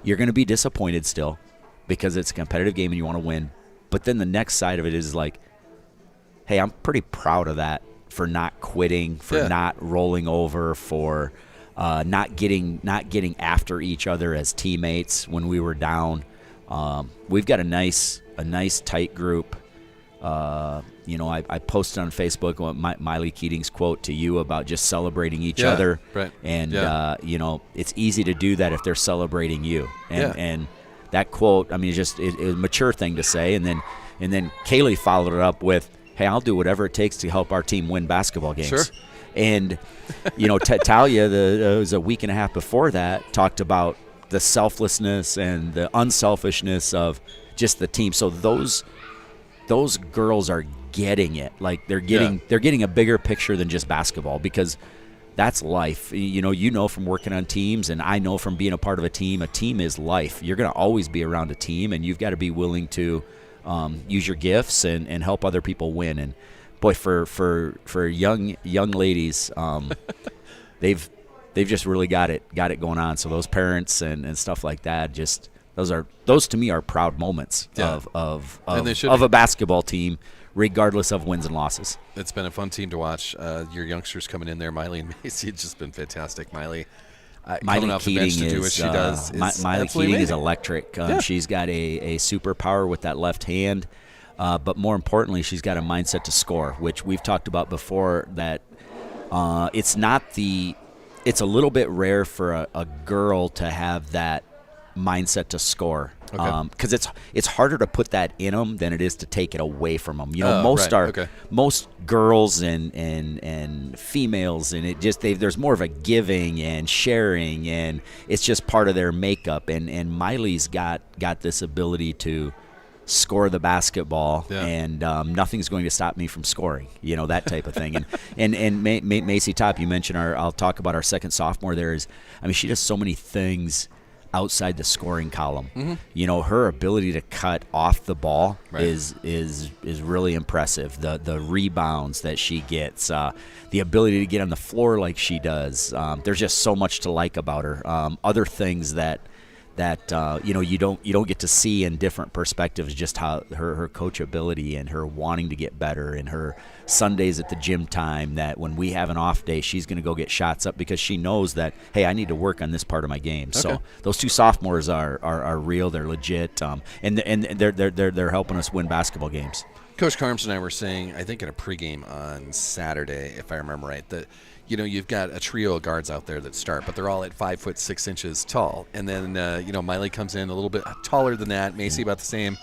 [SPEAKER 3] you're going to be disappointed still because it's a competitive game and you want to win. But then the next side of it is like, hey, I'm pretty proud of that, for not quitting, for not rolling over, for not getting after each other as teammates when we were down. We've got a nice tight group. I posted on Facebook Miley Keating's quote to you about just celebrating each other.
[SPEAKER 1] Right.
[SPEAKER 3] And it's easy to do that if they're celebrating you. And that quote, I mean, it's a mature thing to say. And then Kaylee followed it up with, hey, I'll do whatever it takes to help our team win basketball games.
[SPEAKER 1] Sure.
[SPEAKER 3] And, Talia, it was a week and a half before that, talked about the selflessness and the unselfishness of just the team. So those girls are getting it. Like they're getting a bigger picture than just basketball, because that's life. You know from working on teams, and I know from being a part of a team is life. You're going to always be around a team, and you've got to be willing to use your gifts and help other people win. And boy, for young ladies, they've just really got it going on. So those parents and stuff like that, just those to me are proud moments of a basketball team, regardless of wins and losses.
[SPEAKER 1] It's been a fun team to watch. Your youngsters coming in there, Miley and Macy, it's just been fantastic. Miley
[SPEAKER 3] Keating is electric.
[SPEAKER 1] Yeah.
[SPEAKER 3] She's got a superpower with that left hand, but more importantly, she's got a mindset to score, which we've talked about before. That it's a little bit rare for a girl to have that mindset to score.
[SPEAKER 1] Okay.
[SPEAKER 3] Because it's harder to put that in them than it is to take it away from them. You know, most girls and females, and there's more of a giving and sharing, and it's just part of their makeup. And Miley's got this ability to score the basketball, and nothing's going to stop me from scoring. You know, that type of thing. And Macy Top, you mentioned I'll talk about our second sophomore. She does so many things outside the scoring column.
[SPEAKER 1] Mm-hmm.
[SPEAKER 3] You know, her ability to cut off the ball is really impressive. The rebounds that she gets, the ability to get on the floor like she does. There's just so much to like about her. Other things that you don't get to see in different perspectives, just how her coachability and her wanting to get better, and her Sundays at the gym time, that when we have an off day, she's going to go get shots up because she knows that, hey, I need to work on this part of my game. Okay. So those two sophomores are real, they're legit, and they're helping us win basketball games.
[SPEAKER 1] Coach Carms and I were saying, I think in a pregame on Saturday, if I remember right, that you've got a trio of guards out there that start, but they're all at 5'6" tall. And then, Miley comes in a little bit taller than that, Macy about the same.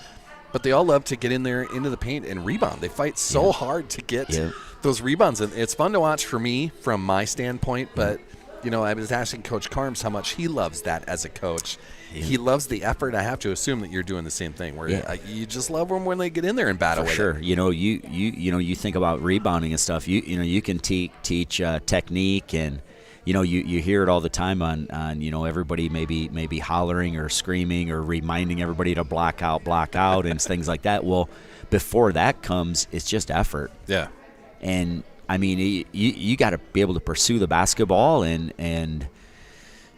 [SPEAKER 1] But they all love to get in there into the paint and rebound. They fight so hard to get those rebounds. And it's fun to watch for me from my standpoint. But, I was asking Coach Carms how much he loves that as a coach. Yeah. He loves the effort. I have to assume that you're doing the same thing, where you just love them when they get in there and battle with
[SPEAKER 3] it.
[SPEAKER 1] Sure.
[SPEAKER 3] You think about rebounding and stuff. You can teach technique, and you hear it all the time on everybody maybe hollering or screaming or reminding everybody to block out and things like that. Well, before that comes, it's just effort.
[SPEAKER 1] Yeah.
[SPEAKER 3] And you got to be able to pursue the basketball, and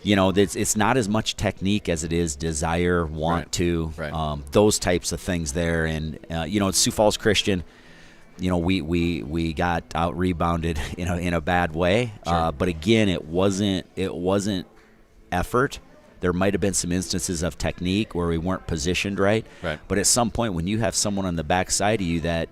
[SPEAKER 3] it's not as much technique as it is desire, want to, those types of things there. And it's Sioux Falls Christian. We got out rebounded in a bad way,
[SPEAKER 1] Sure.
[SPEAKER 3] But again, it wasn't effort. There might have been some instances of technique where we weren't positioned right. But at some point, when you have someone on the backside of you that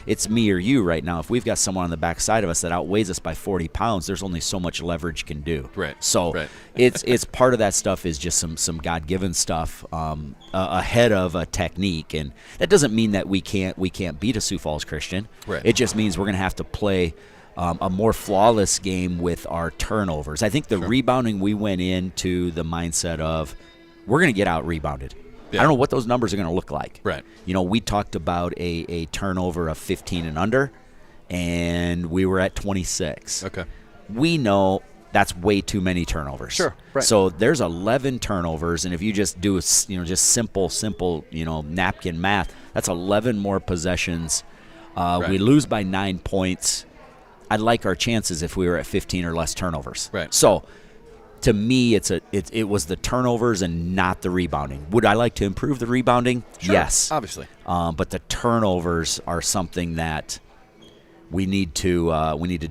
[SPEAKER 3] it's me or you right now, if we've got someone on the backside of us that outweighs us by 40 pounds, there's only so much leverage can do. So it's part of that stuff is just some God-given stuff ahead of a technique. And that doesn't mean that we can't beat a Sioux Falls Christian. It just means we're going to have to play a more flawless game with our turnovers. I think the rebounding, we went into the mindset of we're going to get out rebounded. I don't know what those numbers are going to look like. We talked about a turnover of 15 and under, and we were at 26.
[SPEAKER 1] Okay.
[SPEAKER 3] We know that's way too many turnovers. So there's 11 turnovers, and if you just do just simple napkin math, that's 11 more possessions. We lose by 9 points. I'd like our chances if we were at 15 or less turnovers. So, to me, it was the turnovers and not the rebounding. Would I like to improve the rebounding?
[SPEAKER 1] Sure,
[SPEAKER 3] yes,
[SPEAKER 1] obviously.
[SPEAKER 3] But the turnovers are something that we need to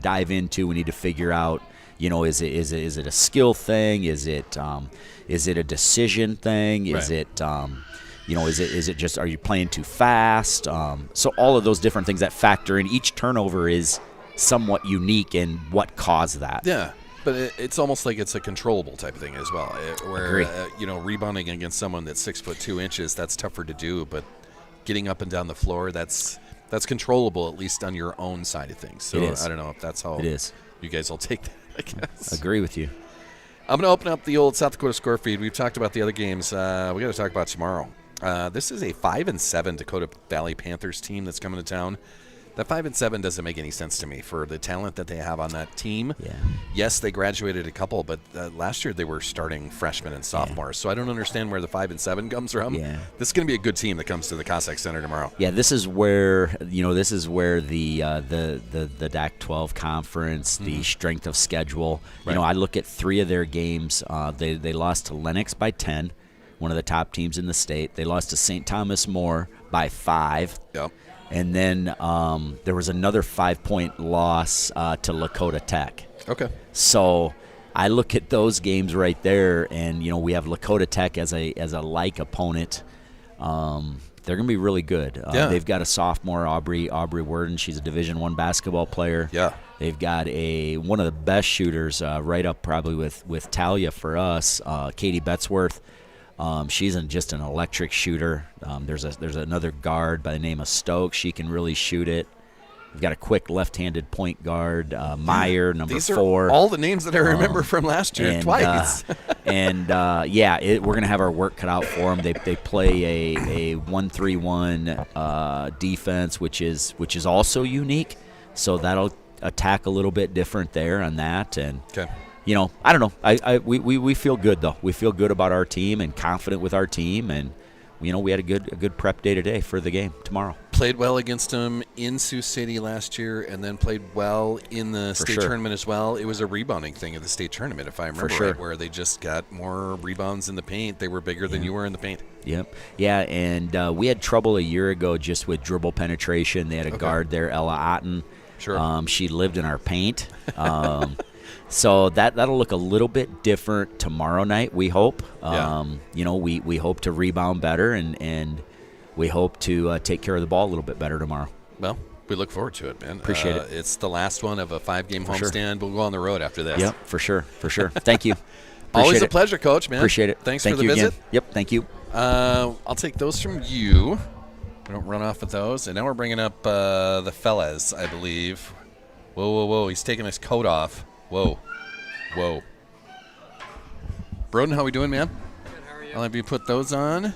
[SPEAKER 3] dive into. We need to figure out. Is it a skill thing? Is it a decision thing? Is it is it just, are you playing too fast? So all of those different things that factor in. Each turnover is somewhat unique in what caused that.
[SPEAKER 1] Yeah, but it's almost like it's a controllable type of thing as well. Where rebounding against someone that's 6'2", that's tougher to do. But getting up and down the floor, that's controllable, at least on your own side of things. So I don't know if that's how
[SPEAKER 3] it is.
[SPEAKER 1] You guys will take that, I guess.
[SPEAKER 3] Agree with you.
[SPEAKER 1] I'm going to open up the old South Dakota score feed. We've talked about the other games. We got to talk about tomorrow. This is a 5-7 Dakota Valley Panthers team that's coming to town. That 5-7 doesn't make any sense to me for the talent that they have on that team.
[SPEAKER 3] Yeah.
[SPEAKER 1] Yes, they graduated a couple, but last year they were starting freshmen and sophomores. So I don't understand where the 5-7 comes from.
[SPEAKER 3] Yeah.
[SPEAKER 1] This is going to be a good team that comes to the Cossack Center tomorrow.
[SPEAKER 3] Yeah, this is where the DAC-12 conference, the strength of schedule. I look at 3 of their games. They lost to Lennox by 10, one of the top teams in the state. They lost to St. Thomas More by 5.
[SPEAKER 1] Yep.
[SPEAKER 3] And then there was another 5-point loss to Lakota Tech.
[SPEAKER 1] Okay.
[SPEAKER 3] So I look at those games right there, and we have Lakota Tech as a like opponent. They're going to be really good. They've got a sophomore, Aubrey Worden. She's a Division I basketball player.
[SPEAKER 1] Yeah.
[SPEAKER 3] They've got one of the best shooters, right up probably with Talia for us, Katie Betzworth. She's just an electric shooter. There's another guard by the name of Stokes. She can really shoot it. We've got a quick left-handed point guard, Meyer, number
[SPEAKER 1] These
[SPEAKER 3] 4.
[SPEAKER 1] Are all the names that I remember from last year, twice.
[SPEAKER 3] We're going to have our work cut out for them. They play a 1-3-1 defense, which is also unique. So that'll attack a little bit different there on that. And
[SPEAKER 1] okay.
[SPEAKER 3] I don't know. We feel good though. We feel good about our team and confident with our team, and we had a good prep day today for the game tomorrow.
[SPEAKER 1] Played well against them in Sioux City last year, and then played well in the state tournament as well. It was a rebounding thing at the state tournament, if I remember right, where they just got more rebounds in the paint. They were bigger than you were in the paint.
[SPEAKER 3] Yep. Yeah, and we had trouble a year ago just with dribble penetration. They had a guard there, Ella Otten.
[SPEAKER 1] Sure.
[SPEAKER 3] She lived in our paint. So that'll look a little bit different tomorrow night, we hope. We hope to rebound better, and we hope to take care of the ball a little bit better tomorrow.
[SPEAKER 1] Well, we look forward to it, man.
[SPEAKER 3] Appreciate it.
[SPEAKER 1] It's the last one of a 5-game homestand. We'll go on the road after this.
[SPEAKER 3] Yep, for sure. Thank you.
[SPEAKER 1] Always a pleasure, Coach, man.
[SPEAKER 3] Appreciate it.
[SPEAKER 1] Thanks
[SPEAKER 3] Thank
[SPEAKER 1] for the
[SPEAKER 3] you
[SPEAKER 1] visit.
[SPEAKER 3] Again. Yep, thank you.
[SPEAKER 1] I'll take those from you. We don't run off with those. And now we're bringing up the fellas, I believe. Whoa. He's taking his coat off. Whoa. Broden, how we doing, man?
[SPEAKER 4] Good, how are you?
[SPEAKER 1] I'll have you put those on.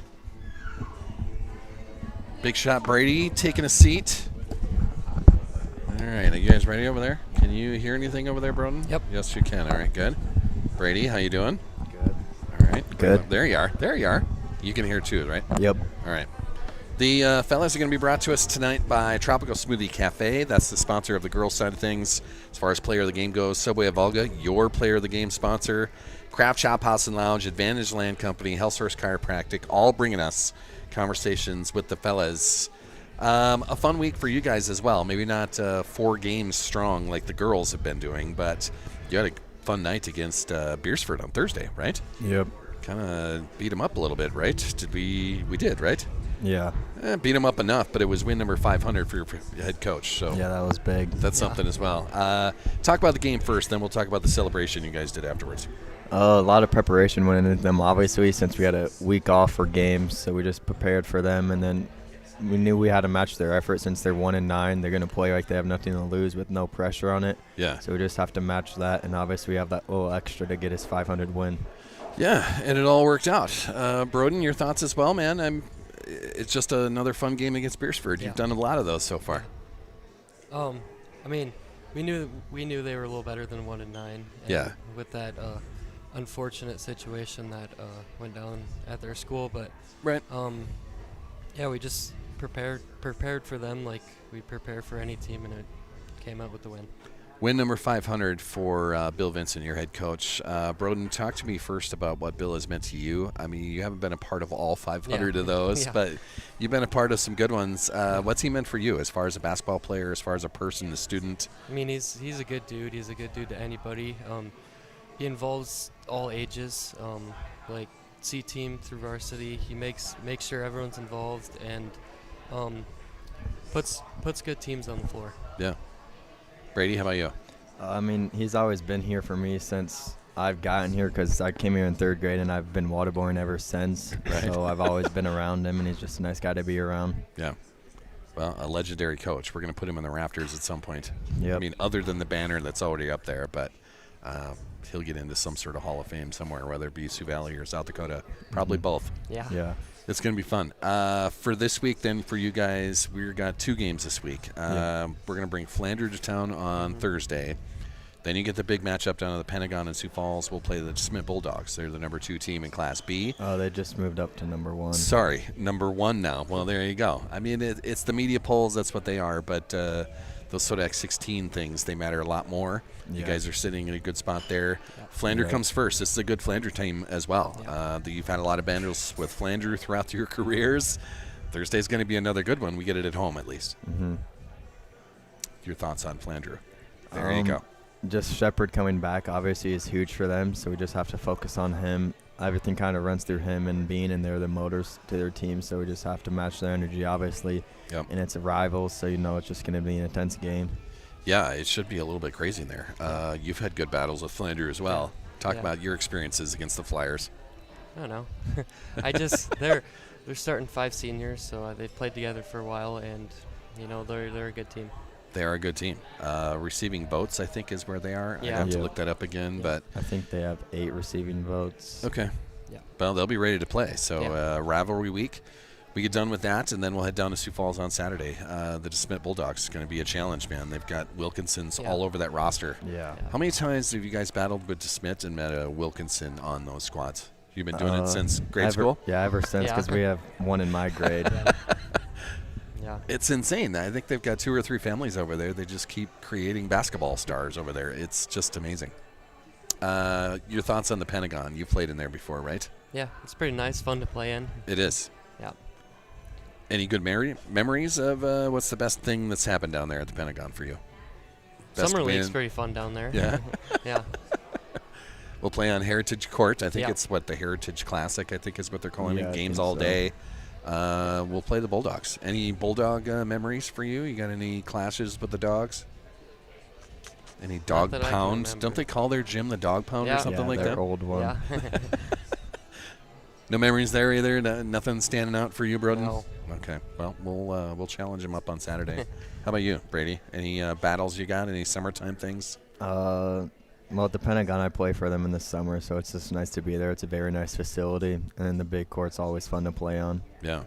[SPEAKER 1] Big shot Brady taking a seat. All right, are you guys ready over there? Can you hear anything over there, Broden?
[SPEAKER 4] Yep.
[SPEAKER 1] Yes, you can. All right, good. Brady, how you doing?
[SPEAKER 5] Good.
[SPEAKER 1] All right.
[SPEAKER 5] Good.
[SPEAKER 1] There you are. You can hear too, right?
[SPEAKER 5] Yep.
[SPEAKER 1] All right. The fellas are going to be brought to us tonight by Tropical Smoothie Cafe. That's the sponsor of the girls' side of things. As far as player of the game goes, Subway of Volga, your player of the game sponsor. Craft Shop House and Lounge, Advantage Land Company, Health Source Chiropractic, all bringing us conversations with the fellas. A fun week for you guys as well. Maybe not 4 games strong like the girls have been doing, but you had a fun night against Beersford on Thursday, right?
[SPEAKER 5] Yep.
[SPEAKER 1] Kind of beat them up a little bit, right? We did, right?
[SPEAKER 5] Yeah.
[SPEAKER 1] Beat them up enough, but it was win number 500 for your head coach. So
[SPEAKER 5] Yeah, that was big.
[SPEAKER 1] that's something as well. Talk about the game first, then we'll talk about the celebration you guys did afterwards.
[SPEAKER 5] A lot of preparation went into them, obviously, since we had a week off for games. So we just prepared for them, and then we knew we had to match their effort since they're 1-9. They're going to play like they have nothing to lose with no pressure on it.
[SPEAKER 1] Yeah.
[SPEAKER 5] So we just have to match that, and obviously we have that little extra to get his 500 win.
[SPEAKER 1] Yeah, and it all worked out. Broden, your thoughts as well, man? It's just another fun game against Beersford. You've done a lot of those so far.
[SPEAKER 4] I mean, we knew they were a little better than 1-9.
[SPEAKER 1] Yeah.
[SPEAKER 4] With that unfortunate situation that went down at their school, but
[SPEAKER 1] Right.
[SPEAKER 4] we just prepared for them like we prepare for any team, and it came out with the win.
[SPEAKER 1] Win number 500 for Bill Vincent, your head coach. Broden, talk to me first about what Bill has meant to you. I mean, you haven't been a part of all 500 of those, but you've been a part of some good ones. What's he meant for you as far as a basketball player, as far as a person, a student?
[SPEAKER 4] I mean, he's a good dude. He's a good dude to anybody. He involves all ages, like C team through varsity. He makes sure everyone's involved and puts good teams on the floor.
[SPEAKER 1] Yeah. Brady, how about you?
[SPEAKER 5] I mean, he's always been here for me since I've gotten here, because I came here in 3rd grade, and I've been waterboarding ever since.
[SPEAKER 1] Right.
[SPEAKER 5] So I've always been around him, and he's just a nice guy to be around.
[SPEAKER 1] Yeah. Well, a legendary coach. We're going to put him in the rafters at some point.
[SPEAKER 5] Yep.
[SPEAKER 1] I mean, other than the banner that's already up there, but he'll get into some sort of Hall of Fame somewhere, whether it be Sioux Valley or South Dakota. Probably both.
[SPEAKER 5] Yeah.
[SPEAKER 1] It's going to be fun. For this week, then, for you guys, we've got 2 games this week. We're going to bring Flandre to town on Thursday. Then you get the big matchup down at the Pentagon in Sioux Falls. We'll play the Smith Bulldogs. They're the number 2 team in Class B.
[SPEAKER 5] Oh, they just moved up to number 1.
[SPEAKER 1] Sorry, number 1 now. Well, there you go. I mean, it's the media polls. That's what they are. But those sort of X16 things, they matter a lot more. You guys are sitting in a good spot there. Flandre comes first. This is a good Flandre team as well. You've had a lot of battles with Flandre throughout your careers. Thursday's going to be another good one. We get it at home, at least.
[SPEAKER 5] Mm-hmm.
[SPEAKER 1] Your thoughts on Flandre? There you go.
[SPEAKER 5] Just Shepard coming back obviously is huge for them, so we just have to focus on him. Everything kind of runs through him and Bean, and they're the motors to their team, so we just have to match their energy, obviously.
[SPEAKER 1] Yep.
[SPEAKER 5] And it's a rival, so it's just going to be an intense game.
[SPEAKER 1] Yeah, it should be a little bit crazy in there. You've had good battles with Flandre as well. Talk
[SPEAKER 4] Yeah.
[SPEAKER 1] about your experiences against the Flyers.
[SPEAKER 4] I don't know. They're starting 5 seniors, so they've played together for a while, and they're a good team.
[SPEAKER 1] They are a good team. Receiving votes, I think, is where they are.
[SPEAKER 4] Yeah.
[SPEAKER 1] I have to
[SPEAKER 5] Yeah.
[SPEAKER 1] look that up again, but
[SPEAKER 5] I think they have 8 receiving votes.
[SPEAKER 1] okay.
[SPEAKER 4] Yeah.
[SPEAKER 1] Well, they'll be ready to play. So
[SPEAKER 4] Yeah.
[SPEAKER 1] rivalry week, we get done with that, and then we'll head down to Sioux Falls on Saturday. The DeSmit Bulldogs is going to be a challenge, man. They've got Wilkinsons
[SPEAKER 4] Yeah.
[SPEAKER 1] all over that roster.
[SPEAKER 5] Yeah.
[SPEAKER 1] How many times have you guys battled with DeSmit and met a Wilkinson on those squads? You've been doing it since grade school?
[SPEAKER 5] Yeah, ever since,
[SPEAKER 4] Yeah.
[SPEAKER 5] because we have one in my grade.
[SPEAKER 4] Yeah.
[SPEAKER 1] It's insane. I think they've got 2 or 3 families over there. They just keep creating basketball stars over there. It's just amazing. Your thoughts on the Pentagon? You've played in there before, right?
[SPEAKER 4] Yeah, it's pretty nice, fun to play in.
[SPEAKER 1] It is.
[SPEAKER 4] Yeah.
[SPEAKER 1] Any good memories of what's the best thing that's happened down there at the Pentagon for you? Best
[SPEAKER 4] Summer League's
[SPEAKER 1] win?
[SPEAKER 4] pretty fun down there.
[SPEAKER 1] Yeah.
[SPEAKER 4] Yeah.
[SPEAKER 1] We'll play on Heritage Court. I think
[SPEAKER 4] Yeah.
[SPEAKER 1] it's the Heritage Classic, I think is what they're calling
[SPEAKER 5] Yeah,
[SPEAKER 1] it.
[SPEAKER 5] I
[SPEAKER 1] Games
[SPEAKER 5] think
[SPEAKER 1] all
[SPEAKER 5] so.
[SPEAKER 1] day. We'll play the Bulldogs. Any Bulldog memories for you? You got any clashes with the Dogs? Any dog
[SPEAKER 4] that I can
[SPEAKER 1] pound?
[SPEAKER 4] remember.
[SPEAKER 1] Don't they call their gym the dog pound or
[SPEAKER 4] Yeah.
[SPEAKER 1] something
[SPEAKER 5] yeah,
[SPEAKER 1] like
[SPEAKER 5] their
[SPEAKER 1] that?
[SPEAKER 5] old one.
[SPEAKER 4] Yeah.
[SPEAKER 1] No memories there either. Nothing standing out for you, Broden.
[SPEAKER 4] No.
[SPEAKER 1] Okay. Well, we'll challenge him up on Saturday. How about you, Brady? Any battles you got? Any summertime things?
[SPEAKER 5] Well, at the Pentagon, I play for them in the summer, so it's just nice to be there. It's a very nice facility, and then the big court's always fun to play on.
[SPEAKER 1] Yeah.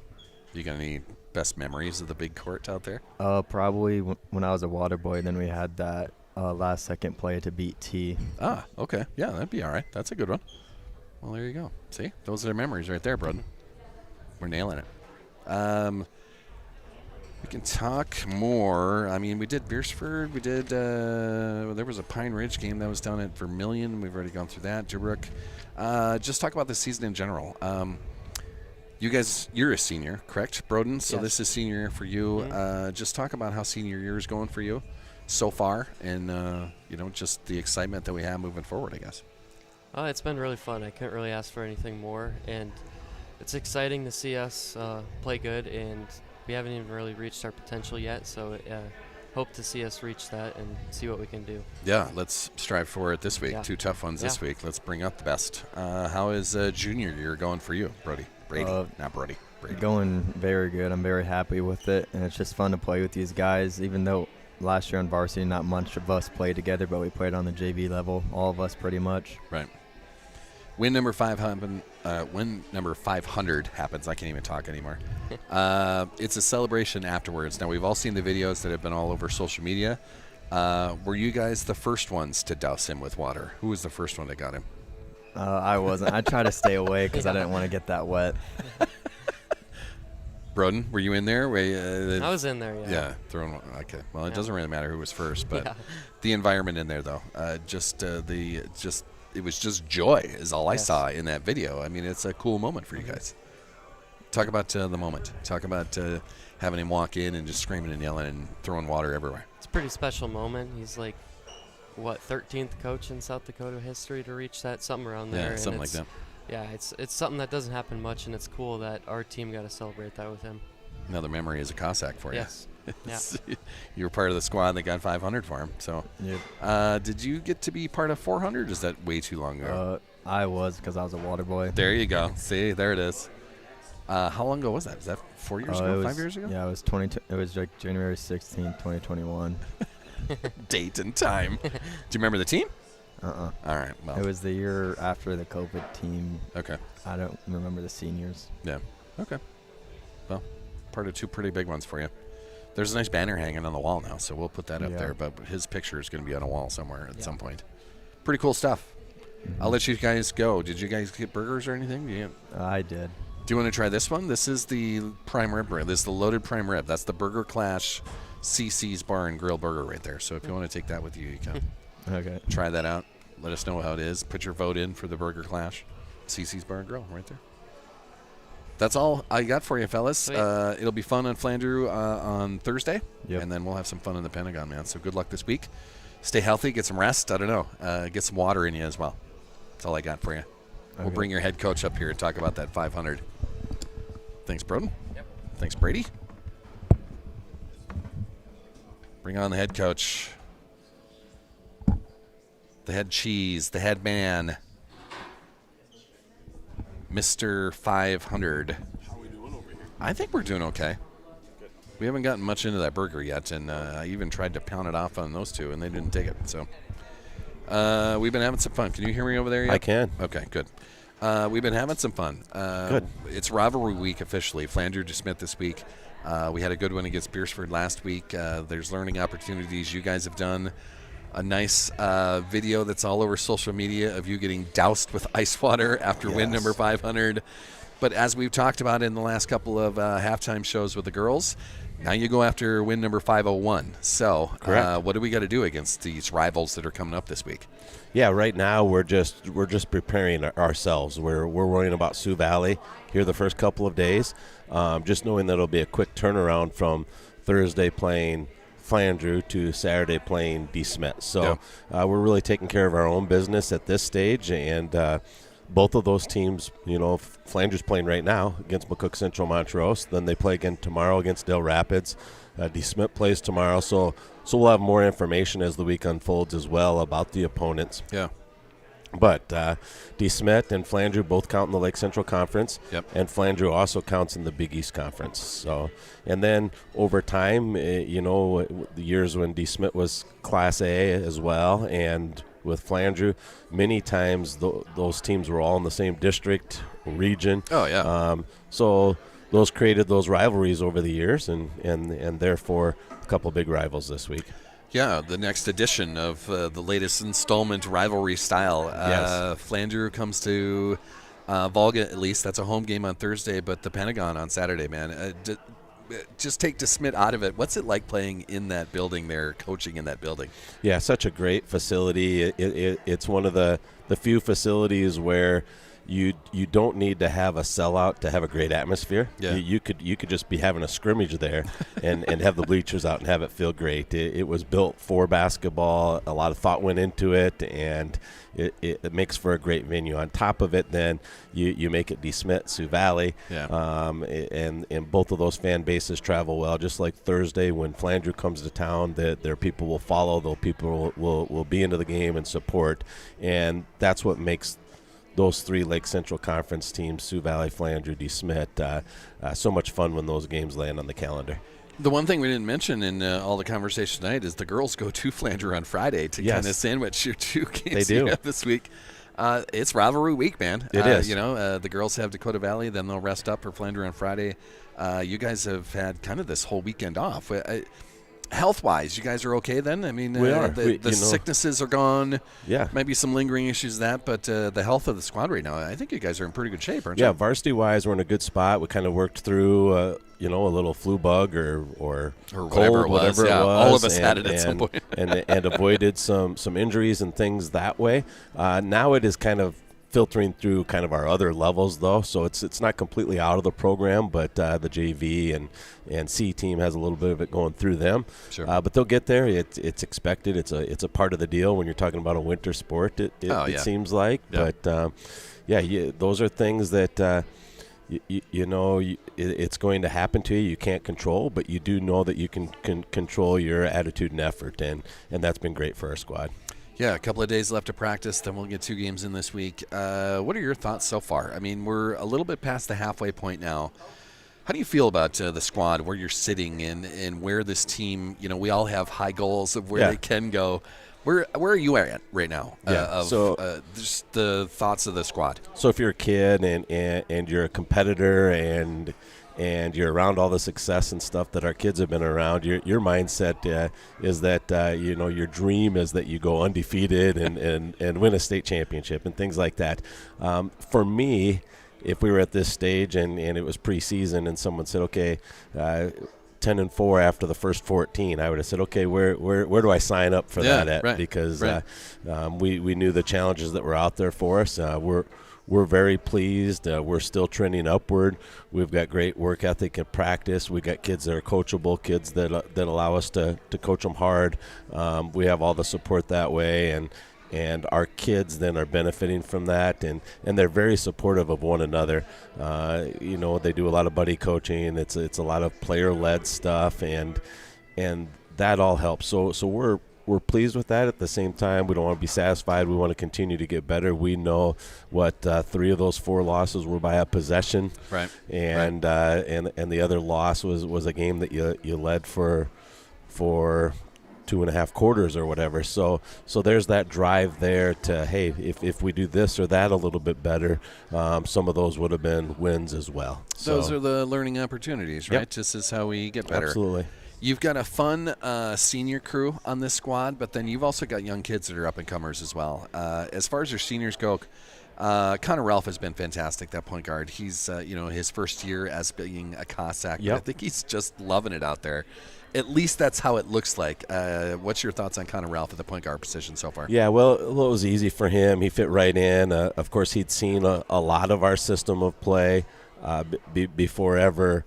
[SPEAKER 1] You got any best memories of the big court out there?
[SPEAKER 5] Probably when I was a water boy, then we had that last-second play to beat T.
[SPEAKER 1] Ah, okay. Yeah, that'd be all right. That's a good one. Well, there you go. See? Those are memories right there, Broden. We're nailing it. We can talk more. I mean, we did Beersford. We did, there was a Pine Ridge game that was down at Vermilion. We've already gone through that. Dubrook. Just talk about the season in general. You guys, you're a senior, correct, Broden? So
[SPEAKER 4] Yes.
[SPEAKER 1] this is senior year for you. Just talk about how senior year is going for you so far and, just the excitement that we have moving forward, I guess.
[SPEAKER 4] It's been really fun. I couldn't really ask for anything more, and it's exciting to see us play good, and we haven't even really reached our potential yet, so hope to see us reach that and see what we can do.
[SPEAKER 1] Yeah, let's strive for it this week.
[SPEAKER 4] Yeah.
[SPEAKER 1] 2 tough ones this
[SPEAKER 4] Yeah.
[SPEAKER 1] week. Let's bring up the best. How is junior year going for you, Brody? Brady, not Brody. Brady.
[SPEAKER 5] Going very good. I'm very happy with it, and it's just fun to play with these guys, even though last year on varsity, not much of us played together, but we played on the JV level, all of us pretty much.
[SPEAKER 1] Right. When number 500 happens, I can't even talk anymore. It's a celebration afterwards. Now, we've all seen the videos that have been all over social media. Were you guys the first ones to douse him with water? Who was the first one that got him?
[SPEAKER 5] I wasn't. I tried to stay away because I didn't want to get that wet.
[SPEAKER 1] Broden, were you in there?
[SPEAKER 4] I was in there, yeah.
[SPEAKER 1] Yeah, throwing. Okay, well, it
[SPEAKER 4] Yeah.
[SPEAKER 1] doesn't really matter who was first, but
[SPEAKER 4] Yeah.
[SPEAKER 1] the environment in there, though, it was just joy, is all I
[SPEAKER 4] Yes.
[SPEAKER 1] saw in that video. I mean, it's a cool moment for you guys. Talk about the moment. Talk about having him walk in and just screaming and yelling and throwing water everywhere.
[SPEAKER 4] It's a pretty special moment. He's like, 13th coach in South Dakota history to reach that, something around there.
[SPEAKER 1] Yeah,
[SPEAKER 4] and
[SPEAKER 1] something like
[SPEAKER 4] it's-
[SPEAKER 1] that.
[SPEAKER 4] Yeah, it's something that doesn't happen much, and it's cool that our team got to celebrate that with him.
[SPEAKER 1] Another memory as a Cossack for you.
[SPEAKER 4] Yes. Yeah.
[SPEAKER 1] You were part of the squad that got 500 for him. So,
[SPEAKER 5] Yep.
[SPEAKER 1] did you get to be part of 400? Or is that way too long ago?
[SPEAKER 5] I was because I was a water boy.
[SPEAKER 1] There you go. See, there it is. How long ago was that? Was that 4 years ago?
[SPEAKER 5] It was,
[SPEAKER 1] 5 years ago?
[SPEAKER 5] Yeah, it was like January 16th, 2021.
[SPEAKER 1] Date and time. Do you remember the team?
[SPEAKER 5] All
[SPEAKER 1] right. Well,
[SPEAKER 5] It was the year after the COVID team.
[SPEAKER 1] okay.
[SPEAKER 5] I don't remember the seniors.
[SPEAKER 1] Yeah. Okay. Well, part of 2 pretty big ones for you. There's a nice banner hanging on the wall now, so we'll put that up
[SPEAKER 5] Yeah.
[SPEAKER 1] there. But his picture is going to be on a wall somewhere at some point. Pretty cool stuff. I'll let you guys go. Did you guys get burgers or anything?
[SPEAKER 5] I did.
[SPEAKER 1] Do you want to try this one? This is the prime rib. This is the loaded prime rib. That's the Burger Clash CC's Bar and Grill Burger right there. So if you want to take that with you, you can.
[SPEAKER 5] Okay.
[SPEAKER 1] Try that out. Let us know how it is. Put your vote in for the Burger Clash. CC's Bar and Grill right there. That's all I got for you, fellas.
[SPEAKER 4] Sweet.
[SPEAKER 1] It'll be fun on Flandreau on Thursday.
[SPEAKER 5] Yep.
[SPEAKER 1] And then we'll have some fun in the Pentagon, man. So good luck this week. Stay healthy. Get some rest. I don't know. Get some water in you as well. That's all I got for you. We'll
[SPEAKER 5] Okay.
[SPEAKER 1] bring your head coach up here and talk about that 500. Thanks, Broden. Yep. Thanks, Brady. Bring on the head coach. The head cheese, the head man. Mr. 500.
[SPEAKER 6] How are we doing over here?
[SPEAKER 1] I think we're doing okay.
[SPEAKER 6] Good.
[SPEAKER 1] We haven't gotten much into that burger yet, and I even tried to pound it off on those two, and they didn't take it. So we've been having some fun. Can you hear me over there yet?
[SPEAKER 6] I can.
[SPEAKER 1] Okay, good. We've been having some fun.
[SPEAKER 6] Good.
[SPEAKER 1] It's rivalry week officially. Flandreau DeSmit this week. We had a good one against Beersford last week. There's learning opportunities. You guys have done a nice video that's all over social media of you getting doused with ice water after win number 500. But as we've talked about in the last couple of halftime shows with the girls, now you go after win number 501. So what do we got to do against these rivals that are coming up this week?
[SPEAKER 6] Yeah, right now we're just preparing ourselves. We're worrying about Sioux Valley here the first couple of days, just knowing that it'll be a quick turnaround from Thursday playing Flandreau to Saturday playing DeSmit. So we're really taking care of our own business at this stage, and both of those teams, Flandreau's playing right now against McCook Central Montrose. Then they play again tomorrow against Dale Rapids. DeSmit plays tomorrow, so we'll have more information as the week unfolds as well about the opponents.
[SPEAKER 1] Yeah.
[SPEAKER 6] But DeSmit and Flandreau both count in the Lake Central Conference, and Flandreau also counts in the Big East Conference. So, and then over time, the years when DeSmit was Class A as well, and with Flandreau, many times those teams were all in the same district, region.
[SPEAKER 1] Oh, yeah.
[SPEAKER 6] So those created those rivalries over the years, and therefore a couple big rivals this week.
[SPEAKER 1] Yeah, the next edition of the latest installment rivalry style. Flandreau comes to Volga, at least. That's a home game on Thursday, but the Pentagon on Saturday, man. Just take DeSmit out of it. What's it like playing in that building there, coaching in that building?
[SPEAKER 6] Yeah, such a great facility. It's one of the few facilities where you don't need to have a sellout to have a great atmosphere.
[SPEAKER 1] Yeah.
[SPEAKER 6] You could just be having a scrimmage there and have the bleachers out and have it feel great. It was built for basketball. A lot of thought went into it, and it makes for a great venue. On top of it, then you make it DeSmit, Sioux Valley, and both of those fan bases travel well. Just like Thursday when Flandreau comes to town, their people will follow. Those people will be into the game and support, and that's what makes those three Lake Central Conference teams, Sioux Valley, Flandreau, DeSmit, so much fun when those games land on the calendar.
[SPEAKER 1] The one thing we didn't mention in all the conversation tonight is the girls go to Flandreau on Friday to kind of sandwich your two games
[SPEAKER 6] They do.
[SPEAKER 1] you have this week. It's rivalry week, man.
[SPEAKER 6] It is.
[SPEAKER 1] The girls have Dakota Valley, then they'll rest up for Flandreau on Friday. You guys have had kind of this whole weekend off. Health-wise, you guys are okay then? I mean,
[SPEAKER 6] we are.
[SPEAKER 1] The sicknesses are gone.
[SPEAKER 6] Yeah.
[SPEAKER 1] Maybe some lingering issues but the health of the squad right now, I think you guys are in pretty good shape, aren't you?
[SPEAKER 6] Yeah, varsity-wise, we're in a good spot. We kind of worked through, a little flu bug or
[SPEAKER 1] whatever
[SPEAKER 6] cold,
[SPEAKER 1] it was.
[SPEAKER 6] whatever
[SPEAKER 1] Yeah,
[SPEAKER 6] it was.
[SPEAKER 1] all of us had it at some point.
[SPEAKER 6] and avoided some injuries and things that way. Now it is kind of filtering through kind of our other levels, though, so it's not completely out of the program, but the JV and C team has a little bit of it going through them.
[SPEAKER 1] Sure.
[SPEAKER 6] But they'll get there. It's expected. It's a part of the deal when you're talking about a winter sport. It seems like.
[SPEAKER 1] Yeah.
[SPEAKER 6] But those are things that it's going to happen to you. You can't control, but you do know that you can control your attitude and effort, and that's been great for our squad.
[SPEAKER 1] Yeah, a couple of days left to practice, then we'll get 2 games in this week. What are your thoughts so far? I mean, we're a little bit past the halfway point now. How do you feel about the squad, where you're sitting, and where this team, we all have high goals of where they can go. Where are you at right now? Just the thoughts of the squad.
[SPEAKER 6] So if you're a kid and you're a competitor and you're around all the success and stuff that our kids have been around, your mindset is that your dream is that you go undefeated and win a state championship and things like that. For me, if we were at this stage and it was preseason and someone said, okay, 10-4 after the first 14, I would have said, okay, where do I sign up for that at?
[SPEAKER 1] Right,
[SPEAKER 6] because
[SPEAKER 1] right.
[SPEAKER 6] We knew the challenges that were out there for us. We're very pleased. We're still trending upward. We've got great work ethic and practice. We've got kids that are coachable, kids that allow us to coach them hard. We have all the support that way, and our kids then are benefiting from that, and they're very supportive of one another. They do a lot of buddy coaching. It's a lot of player-led stuff, and that all helps. So we're we're pleased with that. At the same time, we don't want to be satisfied. We want to continue to get better. We know what 3 of those 4 losses were by a possession,
[SPEAKER 1] Right.
[SPEAKER 6] and the other loss was a game that you led for 2.5 quarters or whatever. So there's that drive there to, hey, if we do this or that a little bit better, some of those would have been wins as well.
[SPEAKER 1] Those are the learning opportunities, right?
[SPEAKER 6] Yep.
[SPEAKER 1] This is how we get better.
[SPEAKER 6] Absolutely.
[SPEAKER 1] You've got a fun senior crew on this squad, but then you've also got young kids that are up-and-comers as well. As far as your seniors go, Connor Ralph has been fantastic, that point guard. He's, his first year as being a Cossack.
[SPEAKER 6] Yep.
[SPEAKER 1] I think he's just loving it out there. At least that's how it looks like. What's your thoughts on Connor Ralph at the point guard position so far?
[SPEAKER 6] Yeah, well, it was easy for him. He fit right in. Of course, he'd seen a lot of our system of play before ever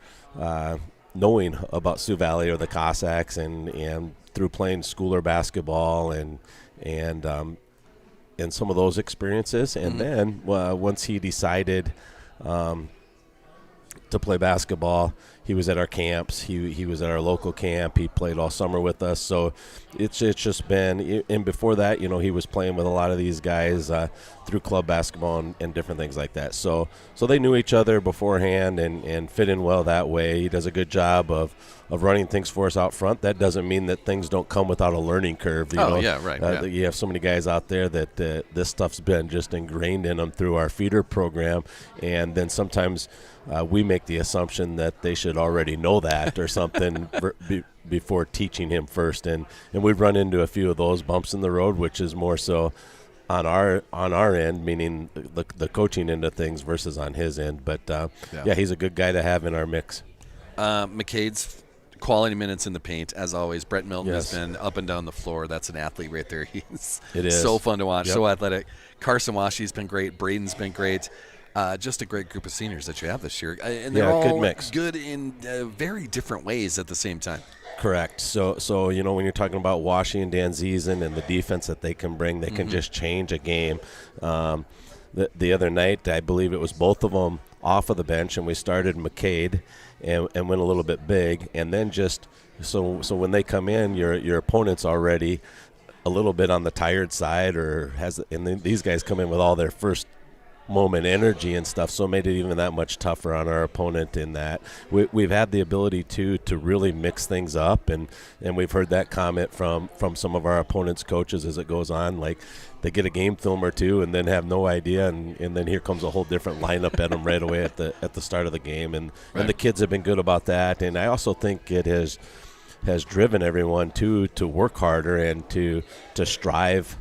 [SPEAKER 6] knowing about Sioux Valley or the Cossacks, and through playing schooler basketball and some of those experiences. And then once he decided to play basketball, he was at our camps. He was at our local camp. He played all summer with us. So it's just been, and before that, he was playing with a lot of these guys through club basketball and different things like that. So they knew each other beforehand and fit in well that way. He does a good job of running things for us out front. That doesn't mean that things don't come without a learning curve.
[SPEAKER 1] Yeah, right. Yeah.
[SPEAKER 6] You have so many guys out there that this stuff's been just ingrained in them through our feeder program, and then sometimes we make the assumption that they should already know that or something before teaching him first, and we've run into a few of those bumps in the road, which is more so on our end, meaning the coaching end of things versus on his end. But yeah, he's a good guy to have in our mix.
[SPEAKER 1] McCade's quality minutes in the paint, as always. Brett Milton
[SPEAKER 6] Yes.
[SPEAKER 1] has been up and down the floor. That's an athlete right there.
[SPEAKER 6] It
[SPEAKER 1] He's
[SPEAKER 6] is.
[SPEAKER 1] so fun to watch,
[SPEAKER 6] Yep.
[SPEAKER 1] so athletic. Carson Washi's been great. Braden's been great. Just a great group of seniors that you have this year. And they're
[SPEAKER 6] Yeah,
[SPEAKER 1] all
[SPEAKER 6] good mix.
[SPEAKER 1] good in very different ways at the same time.
[SPEAKER 6] Correct. So when you're talking about Washi and Dan Ziesen and the defense that they can bring, they can just change a game. The other night, I believe it was both of them off of the bench, and we started McCade and went a little bit big, and then just so when they come in, your opponent's already a little bit on the tired side, and then these guys come in with all their first moment energy and stuff, so it made it even that much tougher on our opponent in that we've had the ability to really mix things up, and we've heard that comment from some of our opponents' coaches as it goes on, like they get a game film or two and then have no idea, and then here comes a whole different lineup at them right away at the start of the game, and the kids have been good about that, and I also think it has driven everyone to work harder and to strive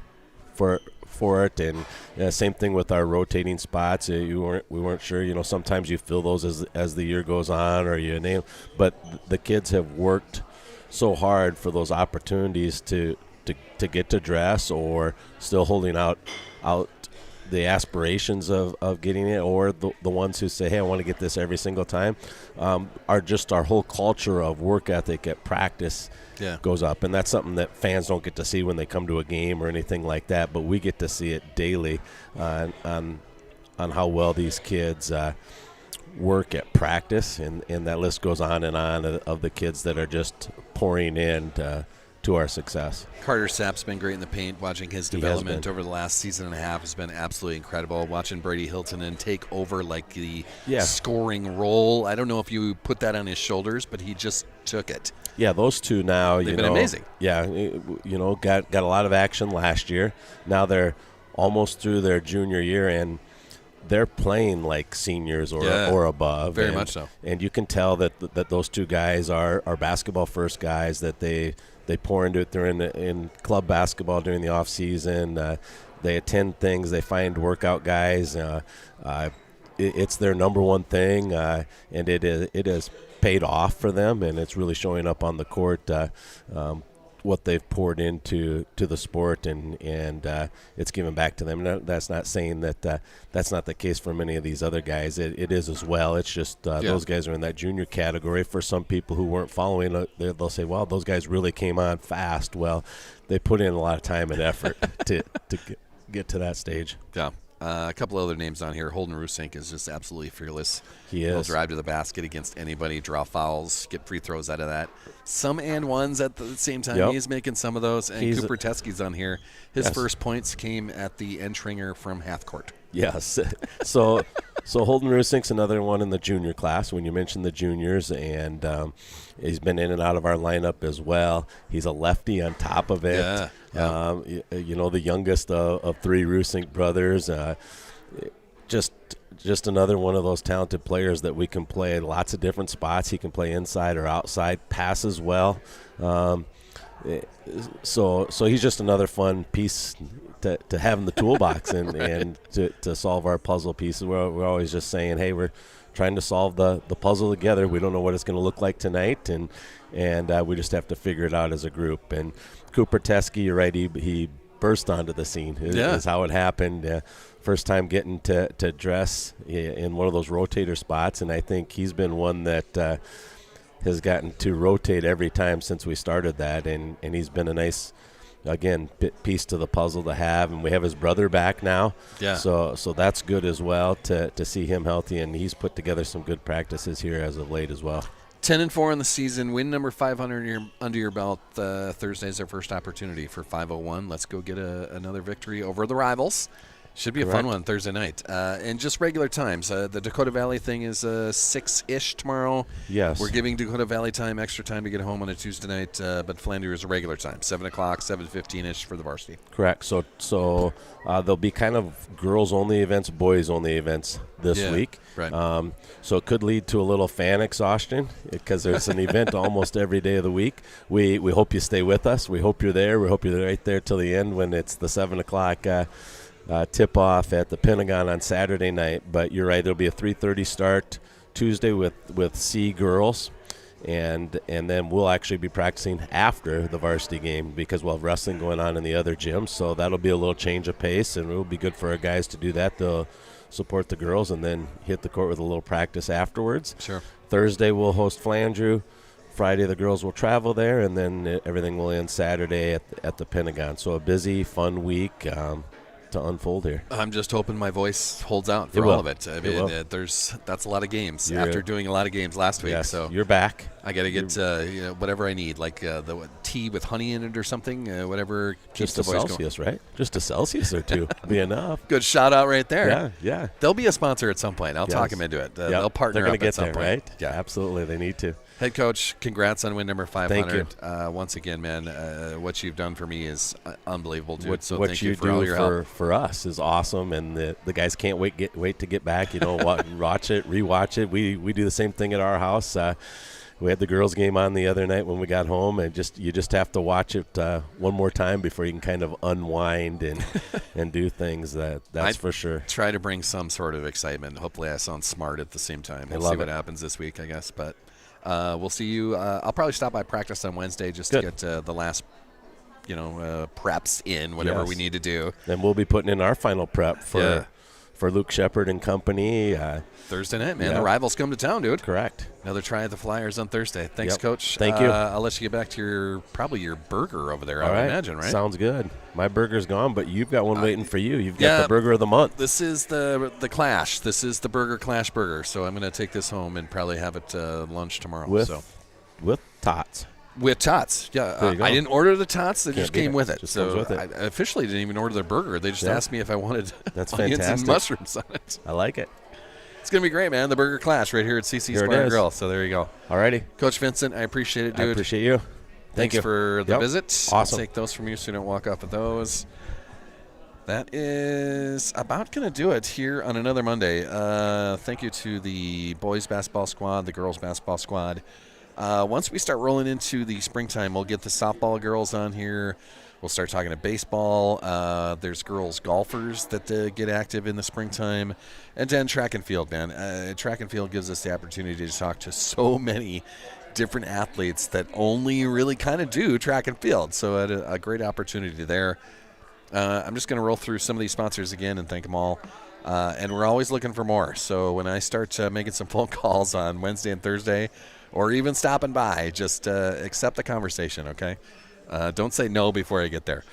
[SPEAKER 6] for it, and same thing with our rotating spots. We weren't sure. Sometimes you fill those as the year goes on, or you name. But the kids have worked so hard for those opportunities to get to dress, or still holding out the aspirations of getting it, or the ones who say, hey, I want to get this every single time, are just our whole culture of work ethic at practice goes up. And that's something that fans don't get to see when they come to a game or anything like that, but we get to see it daily on how well these kids work at practice, and that list goes on and on of the kids that are just pouring in to our success.
[SPEAKER 1] Carter Sapp's been great in the paint. Watching his development over the last season and a half has been absolutely incredible. Watching Brady Hilton and take over like the scoring role. I don't know if you put that on his shoulders, but he just took it.
[SPEAKER 6] Yeah, those two now,
[SPEAKER 1] They've been amazing.
[SPEAKER 6] Yeah, got a lot of action last year. Now they're almost through their junior year, and they're playing like seniors or above.
[SPEAKER 1] Very much so.
[SPEAKER 6] And you can tell that those two guys are basketball first guys, that they pour into it. They're in club basketball during the off season. They attend things. They find workout guys. It's their number one thing, and it has paid off for them, and it's really showing up on the court. What they've poured into the sport, and it's given back to them. And that's not saying that that's not the case for many of these other guys. It is as well. It's just those guys are in that junior category. For some people who weren't following, they'll say, "Wow, those guys really came on fast." Well, they put in a lot of time and effort to get to that stage.
[SPEAKER 1] Yeah. A couple other names on here. Holden Rusink is just absolutely fearless.
[SPEAKER 6] He
[SPEAKER 1] He'll
[SPEAKER 6] is.
[SPEAKER 1] drive to the basket against anybody, draw fouls, get free throws out of that. Some and ones at the same time.
[SPEAKER 6] Yep.
[SPEAKER 1] He's making some of those. And
[SPEAKER 6] He's
[SPEAKER 1] Cooper Teskey's on here. His
[SPEAKER 6] Yes.
[SPEAKER 1] first points came at the Entringer from half court.
[SPEAKER 6] Yes. So Holden Rusink's another one in the junior class when you mentioned the juniors, and he's been in and out of our lineup as well. He's a lefty on top of it.
[SPEAKER 1] Yeah.
[SPEAKER 6] You know, the youngest of three Rusink brothers. Just another one of those talented players that we can play lots of different spots. He can play inside or outside, passes well. So he's just another fun piece to have in the toolbox and to solve our puzzle pieces. We're always just saying, hey, we're trying to solve the puzzle together. We don't know what it's going to look like tonight, and we just have to figure it out as a group. And Cooper Teskey, you're right, he burst onto the scene is how it happened. First time getting to dress in one of those rotator spots, and I think he's been one that has gotten to rotate every time since we started that, and he's been a nice, again, piece to the puzzle to have. And we have his brother back now, so that's good as well to see him healthy, and he's put together some good practices here as of late as well.
[SPEAKER 1] 10-4 in the season, win number 500 under your belt. Thursday's our first opportunity for 501. Let's go get another victory over the rivals. Should be a fun one Thursday night. And just regular times. The Dakota Valley thing is 6-ish tomorrow.
[SPEAKER 6] Yes.
[SPEAKER 1] We're giving Dakota Valley extra time to get home on a Tuesday night, but Flanders is a regular time, 7 o'clock, 7:15-ish for the varsity.
[SPEAKER 6] Correct. So there'll be kind of girls-only events, boys-only events this week.
[SPEAKER 1] Right.
[SPEAKER 6] So it could lead to a little fan exhaustion because there's an event almost every day of the week. We hope you stay with us. We hope you're there. We hope you're right there till the end when it's the 7 o'clock tip-off at the Pentagon on Saturday night. But you're right, there'll be a 3:30 start Tuesday with C girls, and then we'll actually be practicing after the varsity game because we'll have wrestling going on in the other gym. So that'll be a little change of pace, and it'll be good for our guys to do that. They'll support the girls and then hit the court with a little practice afterwards.
[SPEAKER 1] Sure.
[SPEAKER 6] Thursday we'll host Flandreau. Friday the girls will travel there, and then everything will end Saturday at the Pentagon. So a busy, fun week to unfold here.
[SPEAKER 1] I'm just hoping my voice holds out for
[SPEAKER 6] It will.
[SPEAKER 1] all of it. I
[SPEAKER 6] It
[SPEAKER 1] mean,
[SPEAKER 6] will.
[SPEAKER 1] that's a lot of games
[SPEAKER 6] You're-
[SPEAKER 1] after doing a lot of games last week.
[SPEAKER 6] Yes,
[SPEAKER 1] So
[SPEAKER 6] you're back.
[SPEAKER 1] I got to get whatever I need, like the tea with honey in it or something, whatever keeps
[SPEAKER 6] Just
[SPEAKER 1] the
[SPEAKER 6] a
[SPEAKER 1] voice going.
[SPEAKER 6] Celsius, right? Just a Celsius or two be enough.
[SPEAKER 1] Good shout out right there.
[SPEAKER 6] Yeah.
[SPEAKER 1] They'll be a sponsor at some point. I'll talk
[SPEAKER 6] Yes.
[SPEAKER 1] them into it.
[SPEAKER 6] Yep.
[SPEAKER 1] They'll partner
[SPEAKER 6] They're gonna
[SPEAKER 1] up
[SPEAKER 6] get
[SPEAKER 1] at some
[SPEAKER 6] there,
[SPEAKER 1] point.
[SPEAKER 6] right?
[SPEAKER 1] Yeah.
[SPEAKER 6] Absolutely. They need to.
[SPEAKER 1] Head coach, congrats on win number 500.
[SPEAKER 6] Thank you.
[SPEAKER 1] Once again, man, what you've done for me is unbelievable, dude.
[SPEAKER 6] What
[SPEAKER 1] Thank you for
[SPEAKER 6] do
[SPEAKER 1] all your help.
[SPEAKER 6] for us is awesome, and the guys can't wait to get back. Watch it, rewatch it. We do the same thing at our house. We had the girls' game on the other night when we got home, and you just have to watch it one more time before you can kind of unwind and do things. That's for sure.
[SPEAKER 1] Try to bring some sort of excitement. Hopefully, I sound smart at the same time. We'll
[SPEAKER 6] love
[SPEAKER 1] see what
[SPEAKER 6] it.
[SPEAKER 1] happens this week, I guess. But we'll see you. I'll probably stop by practice on Wednesday just to
[SPEAKER 6] Good.
[SPEAKER 1] get the last, preps in, whatever
[SPEAKER 6] Yes.
[SPEAKER 1] we need to do.
[SPEAKER 6] Then we'll be putting in our final prep for Luke Shepard and company.
[SPEAKER 1] Thursday night, man.
[SPEAKER 6] Yeah.
[SPEAKER 1] The rivals come to town, dude.
[SPEAKER 6] Correct.
[SPEAKER 1] Another try at the Flyers on Thursday. Thanks,
[SPEAKER 6] Yep.
[SPEAKER 1] Coach.
[SPEAKER 6] Thank you.
[SPEAKER 1] I'll let you get back to your burger over there, I
[SPEAKER 6] All
[SPEAKER 1] would
[SPEAKER 6] right.
[SPEAKER 1] imagine, right?
[SPEAKER 6] Sounds good. My burger's gone, but you've got one waiting for you. You've got
[SPEAKER 1] yeah.
[SPEAKER 6] the burger of the month.
[SPEAKER 1] This is the Clash. This is the Burger Clash burger. So I'm going to take this home and probably have it lunch tomorrow.
[SPEAKER 6] With tots.
[SPEAKER 1] With tots. Yeah.
[SPEAKER 6] There you go.
[SPEAKER 1] I didn't order the tots. They
[SPEAKER 6] Can't
[SPEAKER 1] just
[SPEAKER 6] beat
[SPEAKER 1] came
[SPEAKER 6] it.
[SPEAKER 1] with it.
[SPEAKER 6] Just
[SPEAKER 1] so
[SPEAKER 6] comes with it.
[SPEAKER 1] I officially didn't even order the burger. They just
[SPEAKER 6] Yeah.
[SPEAKER 1] asked me if I wanted
[SPEAKER 6] That's
[SPEAKER 1] onions and
[SPEAKER 6] fantastic.
[SPEAKER 1] mushrooms on it.
[SPEAKER 6] I like it.
[SPEAKER 1] It's going to be great, man. The Burger Clash right here at CC's
[SPEAKER 6] Here it
[SPEAKER 1] Bar and
[SPEAKER 6] is.
[SPEAKER 1] Grill. So there you go.
[SPEAKER 6] Alrighty.
[SPEAKER 1] Coach Vincent, I appreciate it, dude.
[SPEAKER 6] I appreciate you.
[SPEAKER 1] Thanks
[SPEAKER 6] you
[SPEAKER 1] for the
[SPEAKER 6] Yep.
[SPEAKER 1] visit.
[SPEAKER 6] Awesome.
[SPEAKER 1] I'll take those from you so you don't walk off with those. That is about going to do it here on another Monday. Thank you to the boys basketball squad, the girls basketball squad. Once we start rolling into the springtime, we'll get the softball girls on here. We'll start talking to baseball. There's girls golfers that get active in the springtime. And then track and field, man. Track and field gives us the opportunity to talk to so many different athletes that only really kind of do track and field. So a great opportunity there. I'm just going to roll through some of these sponsors again and thank them all. And we're always looking for more. So when I start making some phone calls on Wednesday and Thursday, or even stopping by, just accept the conversation, okay? Don't say no before I get there.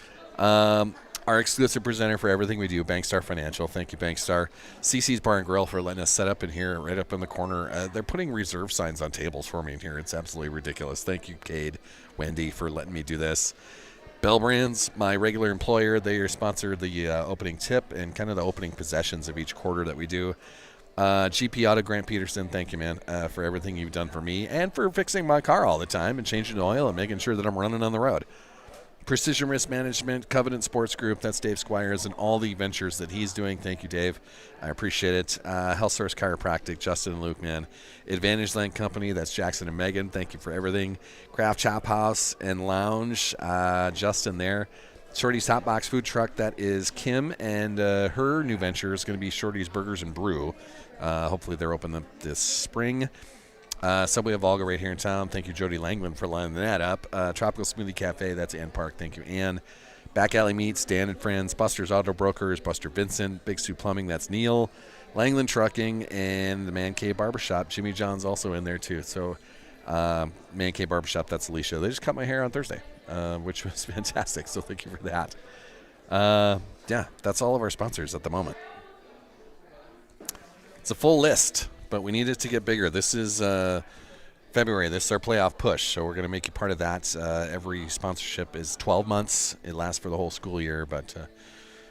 [SPEAKER 1] Our exclusive presenter for everything we do, Bankstar Financial. Thank you, Bankstar. CC's Bar and Grill for letting us set up in here, right up in the corner. They're putting reserve signs on tables for me in here. It's absolutely ridiculous. Thank you, Cade, Wendy, for letting me do this. Bell Brands, my regular employer, they sponsor the opening tip and kind of the opening possessions of each quarter that we do. GP Auto, Grant Peterson, thank you, man, for everything you've done for me and for fixing my car all the time and changing the oil and making sure that I'm running on the road. Precision Risk Management, Covenant Sports Group, that's Dave Squires, and all the ventures that he's doing. Thank you, Dave. I appreciate it. Health Source Chiropractic, Justin and Luke, man. Advantage Land Company, that's Jackson and Megan. Thank you for everything. Craft Chop House and Lounge, Justin there. Shorty's Hot Box Food Truck, that is Kim, and her new venture is going to be Shorty's Burgers and Brew. Hopefully they're open this spring. Subway of Volga right here in town. Thank you, Jody Langland, for lining that up. Tropical Smoothie Cafe, that's Ann Park. Thank you, Ann. Back Alley Meats, Dan and Friends. Buster's Auto Brokers, Buster Vincent. Big Sue Plumbing, that's Neil. Langland Trucking, and the Man Cave Barbershop. Jimmy John's also in there, too. So, Man Cave Barbershop, that's Alicia. They just cut my hair on Thursday, which was fantastic. So, thank you for that. Yeah, that's all of our sponsors at the moment. It's a full list, but we need it to get bigger. This is February. This is our playoff push, so we're going to make you part of that. Every sponsorship is 12 months. It lasts for the whole school year, but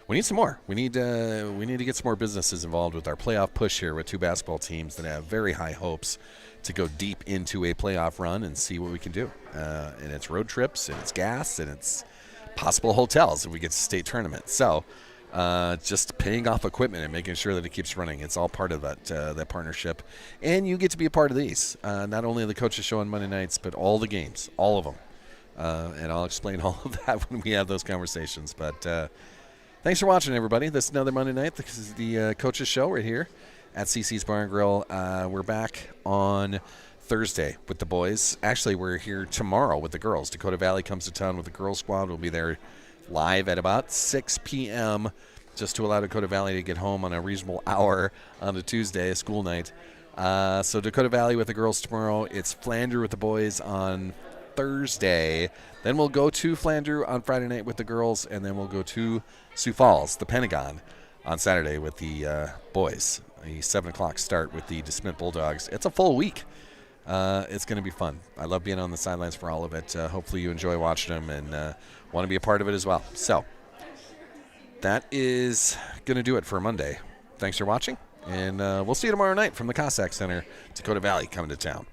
[SPEAKER 1] we need some more. We need to get some more businesses involved with our playoff push here with two basketball teams that have very high hopes to go deep into a playoff run and see what we can do. And it's road trips, and it's gas, and it's possible hotels if we get to state tournament. So just paying off equipment and making sure that it keeps running. It's all part of that partnership. And you get to be a part of these. Not only the coaches show on Monday nights, but all the games, all of them. And I'll explain all of that when we have those conversations. But thanks for watching, everybody. This is another Monday night. This is the coaches show right here at CC's Bar and Grill. We're back on Thursday with the boys. Actually, we're here tomorrow with the girls. Dakota Valley comes to town with the girls squad. We'll be there live at about 6 p.m. just to allow Dakota Valley to get home on a reasonable hour on a Tuesday, a school night. So Dakota Valley with the girls tomorrow. It's Flandreau with the boys on Thursday. Then we'll go to Flandreau on Friday night with the girls, and then we'll go to Sioux Falls, the Pentagon, on Saturday with the boys. A 7 o'clock start with the DeSmit Bulldogs. It's a full week. It's going to be fun. I love being on the sidelines for all of it. Hopefully you enjoy watching them and want to be a part of it as well. So that is going to do it for Monday. Thanks for watching, and we'll see you tomorrow night from the Cossack Center. Dakota Valley coming to town.